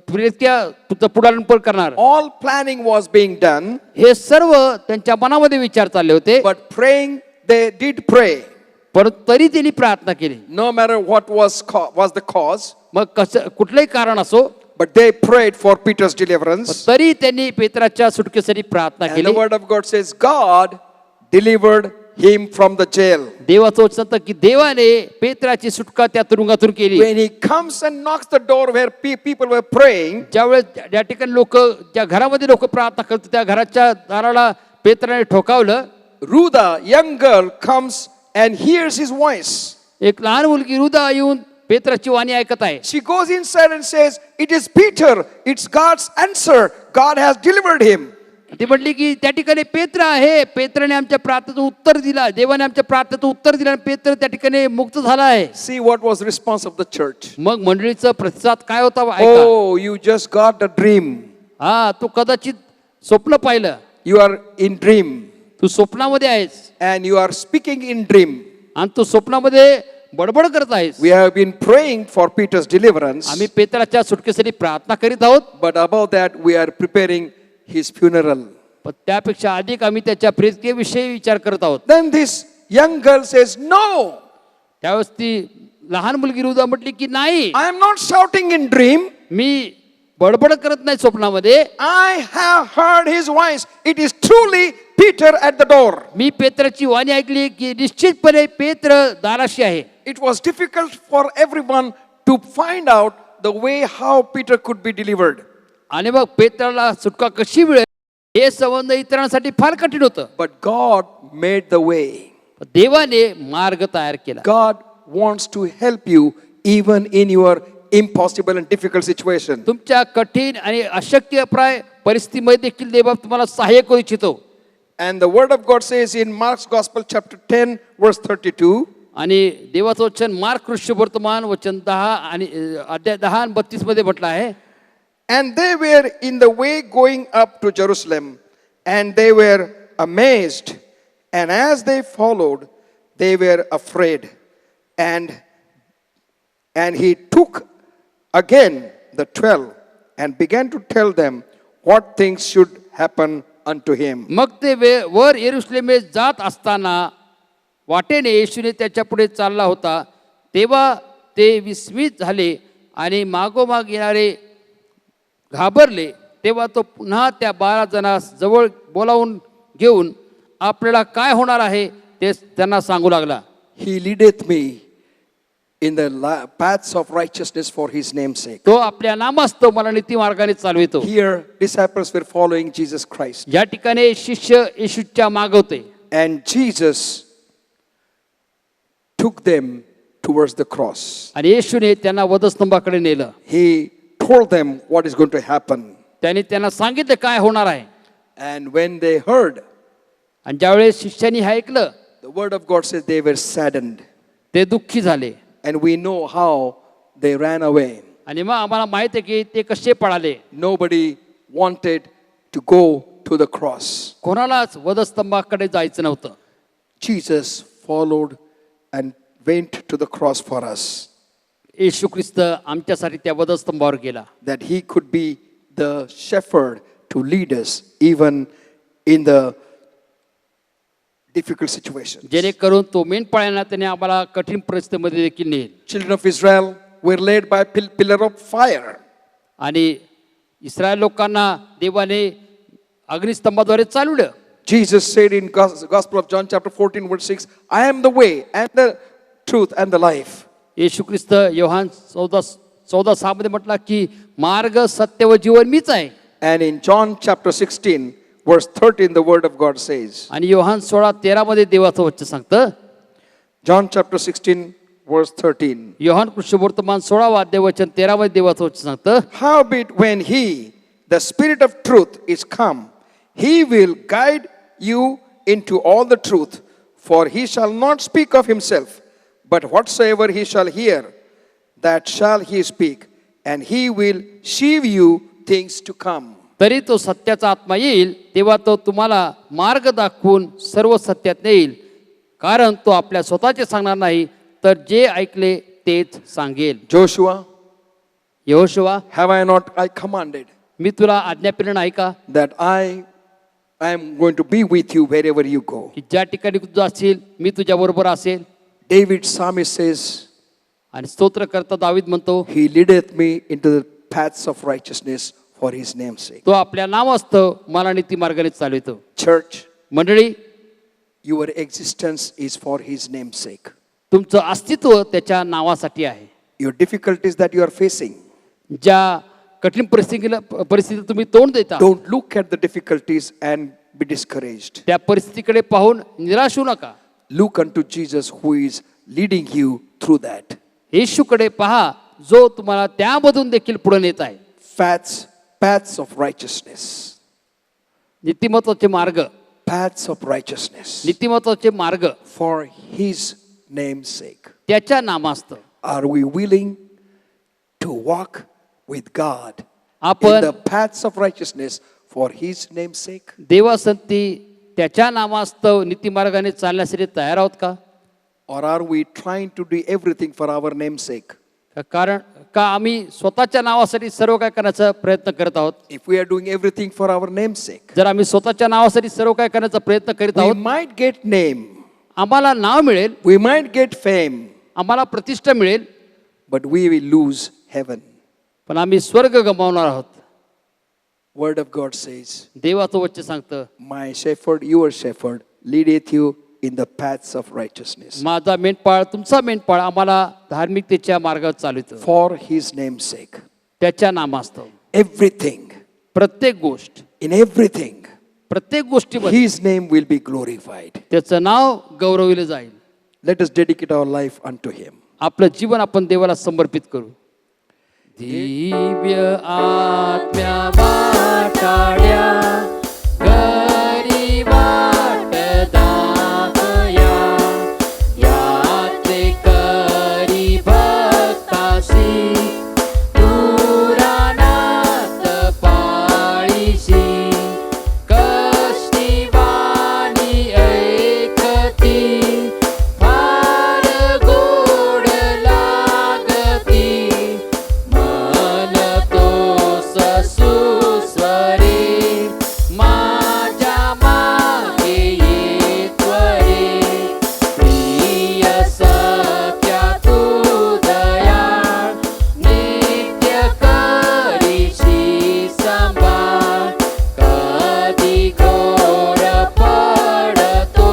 प्रेतक्रिया पुढारपण करणार? All planning was being done, हे सर्व त्यांच्या मनामध्ये विचार चालले होते. but praying, they did pray. परंतु तरी त्यांनी प्रार्थना केली. No matter what was the cause, मग कसं कुठलंही कारण असो, but they prayed for Peter's deliverance. तरी त्यांनी पेत्राच्या सुटकेसाठी प्रार्थना And the केली. word of God says God delivered him from the jail. देवाचं वचन सांगतं की देवाने पेत्राची सुटका त्या तुरुंगातून केली. When he comes and knocks the door where people were praying, ज्यावेळेस ज्या ठिकाणी लोक, ज्या घरामध्ये लोक प्रार्थना करतात त्या घराच्या दाराला पेत्राने ठोकावलं. Rhoda, young girl, comes and hears his voice. एक लहान मुलगी रुदा येऊन पेत्राची वाणी ऐकत आहे. She goes inside and says, "It is Peter. It's God's answer. God has delivered him." ती म्हटली की त्या ठिकाणी पेत्र आहे, पेत्राने आमच्या प्रार्थनेचं उत्तर दिला, देवाने आमच्या प्रार्थनेचं उत्तर दिलं आणि पेत्र त्या ठिकाणी मुक्त झाला आहे. See what was response of the church. मग मंडळीचा प्रतिसाद काय होता ऐका. Oh, you just got a dream. हा, तू कदाचित स्वप्न पाहिलं, You are in dream तू स्वप्नामध्ये आहेस and you are speaking in dream. आणि तू स्वप्नामध्ये बडबड करत आहेस. We have been praying for Peter's deliverance, आम्ही पेत्राच्या सुटकेसाठी प्रार्थना करीत आहोत, but above that we are preparing his funeral. पण त्यापेक्षा अधिक आम्ही त्याच्या प्रेतक्रियेविषयी विचार करत आहोत. Then this young girl says, "No, त्यावेळेस ती लहान मुलगी रुदा म्हटली की नाही, I am not shouting in dream. मी बडबड करत नाही स्वप्नामध्ये. I have heard his voice. It is truly Peter at the door." मी पेत्राची वाणी ऐकली की निश्चितपणे पेत्र दाराशी आहे. It was difficult for everyone to find out the way how Peter could be delivered. आणि मग पेत्राला सुटका कशी मिळेल हे संबंध इतरांसाठी फार कठीण होतं. But God made the way. देवाने मार्ग तयार केला. God wants to help you even in your impossible and difficult situation. तुमच्या कठीण आणि अशक्यप्राय परिस्थितीमध्ये देखील देव तुम्हाला सहाय्य करू इच्छितो. And the word of God says in Mark's Gospel chapter 10 verse 32, आणि देवाचं वचन मार्क ऋषी वर्तमान वचन 10 आणि अध्याय 10 आणि 32 मध्ये म्हटलं आहे. "And they were in the way going up to Jerusalem, and they were amazed, and as they followed, they were afraid. And he took again the 12 and began to tell them what things should happen unto him." मग ते वर येरुशलेमे जात असताना वाटेने येशूने त्याच्या पुढे चालला होता, तेव्हा ते विस्मित झाले आणि मागोमाग येणारे घाबरले. तेव्हा तो पुन्हा त्या 12 जणांस जवळ बोलावून घेऊन आपल्याला काय होणार आहे ते त्यांना सांगू लागला. "He leadeth me in the paths of righteousness for his name's sake." तो आपल्या नामास्तव मला नीती मार्गाने चालवितो. Here disciples were following Jesus Christ, या ठिकाणी शिष्य येशूच्या मागे होते and Jesus took them towards the cross. आणि येशूने त्यांना वधस्तंभाकडे नेलं. He told them what is going to happen. त्यांनी त्यांना सांगितलं काय होणार आहे. And when they heard, आणि ज्यावेळेस शिष्यांनी हे ऐकलं, the word of God says they were saddened. ते दुःखी झाले. And we know how they ran away. आणि मग आम्हाला माहित आहे की ते कसे पळाले. Nobody wanted to go to the cross. कोणालाच वधस्तंभाकडे जायचं नव्हतं. Jesus followed and went to the cross for us, येशू ख्रिस्त आमच्यासाठी त्या वधस्तंभावर गेला, that he could be the shepherd to lead us even in the difficult situations. जेणेकरून तो मेंढपाळांना त्याने आम्हाला कठीण परिस्थितीमध्ये देखील nail. Children of Israel were led by a pillar of fire. आणि इस्रायल लोकांना देवाने अग्निस्तंभाद्वारे चालवलं. Jesus said in Gospel of John chapter 14 verse 6, I am the way and the truth and the life. येशू ख्रिस्त योहान 14:6 मध्ये म्हटला की मार्ग सत्य व जीवन मीच आहे. And in John chapter 16 verse 13 the word of God says, आणि योहान 16:13 मध्ये देवाचं वचन सांगतं. John chapter 16 verse 13. योहान कृष्णवर्तमान 16 अध्याय वचन 13 मध्ये देवाचं वचन सांगतं. Howbeit when he, the Spirit of truth, is come, he will guide you into all the truth, for he shall not speak of himself, but whatsoever he shall hear, that shall he speak, and he will shew you things to come. तरी तो सत्याचा आत्मा येईल तेव्हा तो तुम्हाला मार्ग दाखवून सर्व सत्यात नेईल, कारण तो आपल्या स्वतःचे सांगणार नाही, तर जे ऐकले तेच सांगेल. Joshua, यहोशुवा, have I not I commanded मी तुला आज्ञा पिलं नाही का that I am going to be with you wherever you go? की ज्या ठिकाणी तू जाशील मी तुझ्या बरोबर असेल. David psalmist says, आणि स्तोत्रकर्ता दावीद म्हणतो he leadeth me into the paths of righteousness for his name's sake. तो आपल्या नावास्तव मला नीती मार्गाने चालवितो. Church, मंडळी, your existence is for his name's sake. तुमचं अस्तित्व त्याच्या नावासाठी आहे. Your difficulties that you are facing, ज्या कठीण परिस्थितीत तुम्ही तोंड देता don't look at the difficulties and be discouraged. त्या परिस्थितीकडे पाहून निराश होऊ नका. Look unto Jesus who is leading you through that. येशूकडे पहा जो तुम्हाला त्यामधून देखील पुढे नेत आहे. Paths of righteousness. नीतिमत्वाचे मार्ग, Paths of righteousness. नीतिमत्वाचे मार्ग For his name's sake. त्याच्या नामास्त. Are we willing to walk with God in आपण the paths of righteousness for his name's sake? देवासंती त्याच्या नामास्तव नीतिमार्गाने चालण्यासाठी तयार आहोत का? Or are we trying to do everything for our name's sake? कारण का आम्ही स्वतःच्या नावासाठी सर्व काय करण्याचा प्रयत्न करत आहोत? If we are doing everything for our name's sake, जर आम्ही स्वतःच्या नावासाठी सर्व काय करण्याचा प्रयत्न करीत we आहोत, might get name, आम्हाला नाव मिळेल, we might get fame, आम्हाला प्रतिष्ठा मिळेल, but we will lose heaven. पण आम्ही स्वर्ग गमावणार आहोत. Word of God says, देवाचं वचन सांगतं, my shepherd, your shepherd, leadeth you in the paths of righteousness. माझा मेंढपाळ तुमचा मेंढपाळ आम्हाला धार्मिकतेच्या मार्गावर चालवितो. For his name's sake. त्याच्या नामास्तव Everything, प्रत्येक गोष्ट, in everything, प्रत्येक गोष्टीमध्ये his name will be glorified. त्याचं नाव गौरविलं जाईल. Let us dedicate our life unto him. आपलं जीवन आपण देवाला समर्पित करू. दिव्य आत्म्या वाटाड्या घरी वाट दाखया, यात्रे करी भक्तासी पुराणात पाळीसी, कष्टी वाणी ऐकती फार गोड लागती, मन तो सुस्वरे माझ्या मागे ये त्वरे, प्रिय सत्या तू दयाळ नित्य करीशी संभाळ, कधी घोर पडतो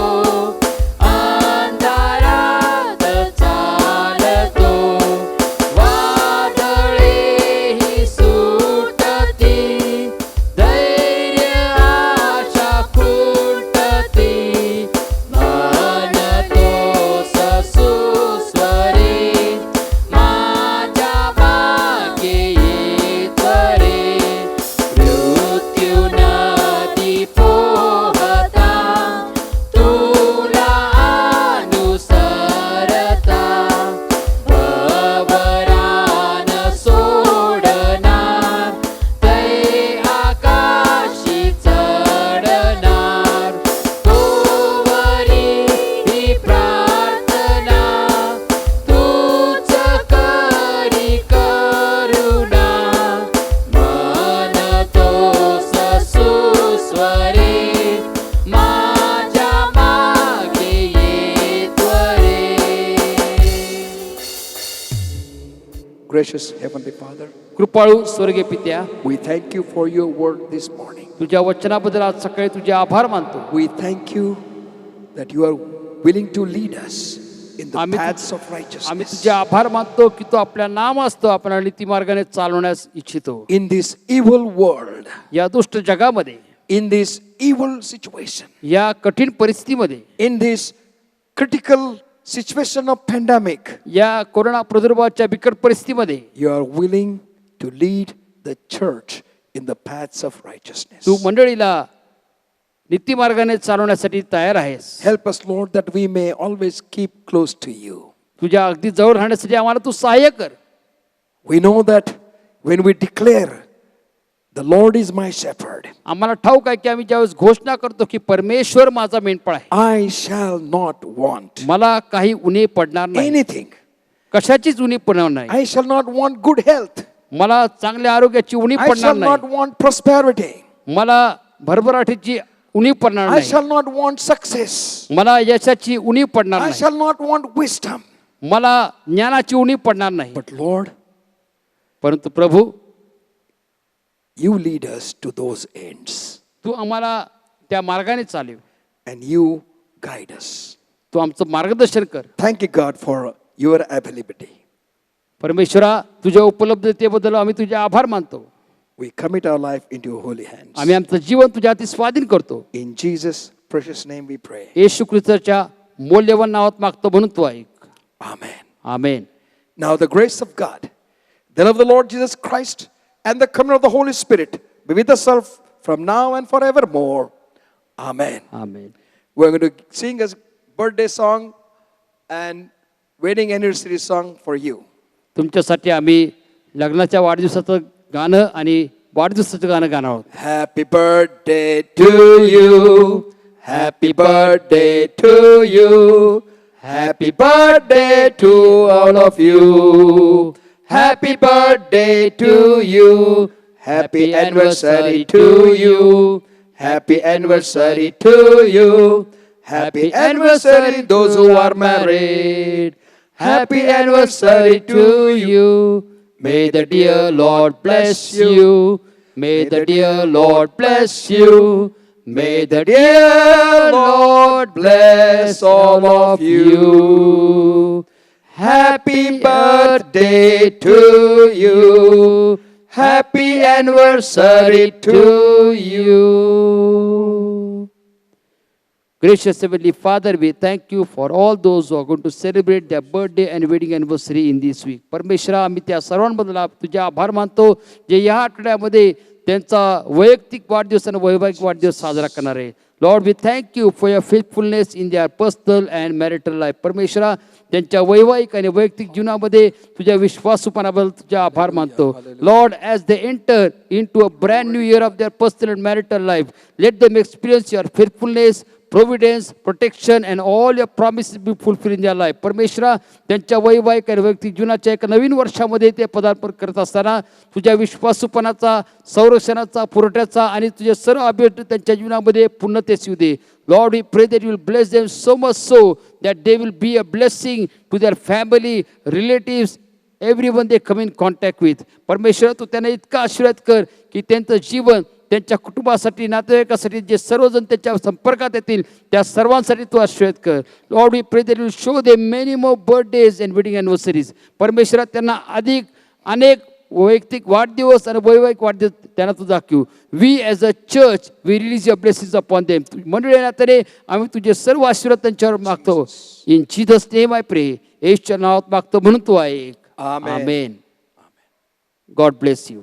अंधारात चालतो, वादळेही सुटती, धैर्य आशा खुंटती, मन तोस सुस्वरे माझ्या मागे ये त्वरे, मृत्यू नदी पोहता तुला अनुसरता, भवरान सोडणार तै आकाशी चढणार, तोवरी ही प्रार्थना तूच करी करुणा, मन तोस सुस्वरे माझ्या मागे ये त्वरे. Gracious Heavenly Father, कृपाळू स्वर्गीय पित्या, we thank you for your word this morning. तुझ्या वचनाबद्दल आज सकाळी तुझे आभार मानतो. We thank you that you are willing to lead us in the आम्ही paths of आम्ही righteousness. तुझे आभार मानतो की तू आपल्या नाम असतो आपण नीती मार्गाने चालवण्यास इच्छितो. In this evil world, या दुष्ट जगामध्ये, in this evil situation, या कठीण परिस्थितीमध्ये, in this critical situation of pandemic, या कोरोना प्रादुर्भावाच्या बिकट परिस्थितीमध्ये you are willing to lead the church in the paths of righteousness. तू मंडळीला नीती मार्गाने चालवण्यासाठी तयार आहेस. Help us, Lord, that we may always keep close to you. तुझ्या अगदी जवळ राहण्यासाठी आम्हाला तू सहाय्य कर. We know that when we declare, the Lord is my shepherd, आम्हाला ठाऊक आहे की आम्ही ज्यावेळेस घोषणा करतो की परमेश्वर माझा मेंढपाळ आहे, I shall not want मला काही उणे पडणार नाही, anything. कशाचीच उणी पडणार नाही, I shall not want good health. मला चांगल्या आरोग्याची उणी I पडणार shall not नाही, want prosperity. मला भरभराटीची उणी पडणार I नाही, shall not want success. मला यशाची उणी पडणार I नाही, shall not want wisdom. मला ज्ञानाची उणी पडणार नाही. But Lord, परंतु प्रभू, you lead us to those ends तू आम्हाला त्या मार्गाने चालव, and you guide us. तू आमचं मार्गदर्शन कर. Thank you, God, for your availability. परमेश्वरा, तुझ्या उपलब्धतेबद्दल आम्ही तुझे आभार मानतो. We commit our life into your holy hands. आम्ही आमचं जीवन तुझ्या हाती स्वाधीन करतो. In Jesus' precious name we pray. येशू ख्रिस्ताच्या मौल्यवान नावात मागतो म्हणून तू ऐक. Amen. Amen. Now the grace of God, the love of the Lord Jesus Christ, and the communion of the Holy Spirit be with us all from now and forevermore. Amen. Amen. We're going to sing a birthday song and wedding anniversary song for you. तुमच्यासाठी आम्ही लग्नाच्या वाढदिवसाचं गाणं आणि वाढदिवसाचं गाणं गाणार आहोत. Happy birthday to you. Happy birthday to you. Happy birthday to all of you. Happy birthday to you. Happy anniversary to you. Happy anniversary to you. Happy anniversary those who are married. Happy anniversary to you. May the dear Lord bless you. May the dear Lord bless you. May the dear Lord bless all of you. Happy birthday to you. Happy anniversary to you. Gracious Heavenly Father, we thank you for all those who are going to celebrate their birthday and wedding anniversary in this week. परमेश्वरा, आम्ही त्या सर्वांबद्दल तुझे आभार मानतो जे या आठवड्यामध्ये त्यांचा वैयक्तिक वाढदिवस आणि वैवाहिक वाढदिवस साजरा करणार आहे. Lord, we thank you for your faithfulness in their personal and marital life. परमेश्वरा, त्यांच्या वैवाहिक आणि वैयक्तिक जीवनामध्ये तुझ्या विश्वासूपणाबद्दल तुझे आभार मानतो. Lord, as they enter into a brand new year of their personal and marital life, let them experience your faithfulness, providence, protection and all your promises be fulfilled in their life. परमेश्वरा, त्यांच्या वैवाहिक आणि वैयक्तिक जीवनाच्या एका नवीन वर्षामध्ये ते पदार्पण करत असताना तुझ्या विश्वासूपणाचा, संरक्षणाचा, पुरवठ्याचा आणि तुझे सर्व अभिष्ट त्यांच्या जीवनामध्ये पूर्णतेस येऊ दे. Lord, we pray that you will bless them so much so that they will be a blessing to their family, relatives, everyone they come in contact with. परमेश्वरा, तू त्यांना इतका आशीर्वाद कर की त्यांचं जीवन, त्यांच्या कुटुंबासाठी, नातेवाईकासाठी जे सर्वजण त्यांच्या संपर्कात येतील त्या सर्वांसाठी तू आशीर्वाद कर. Lord, we pray that you show they many more birthdays and wedding anniversaries. परमेश्वरा, त्यांना अनेक वैयक्तिक वाढदिवस आणि वैवाहिक वाढदिवस त्यांना तू दाखवू. We as a church we release your blessings upon them. मंडळी नात्याने आम्ही तुझे सर्व आशीर्वाद त्यांच्यावर मागतो. In Jesus name I pray. येशूच्या नावात मागतो म्हणून तू ऐक. Amen. Amen. God bless you.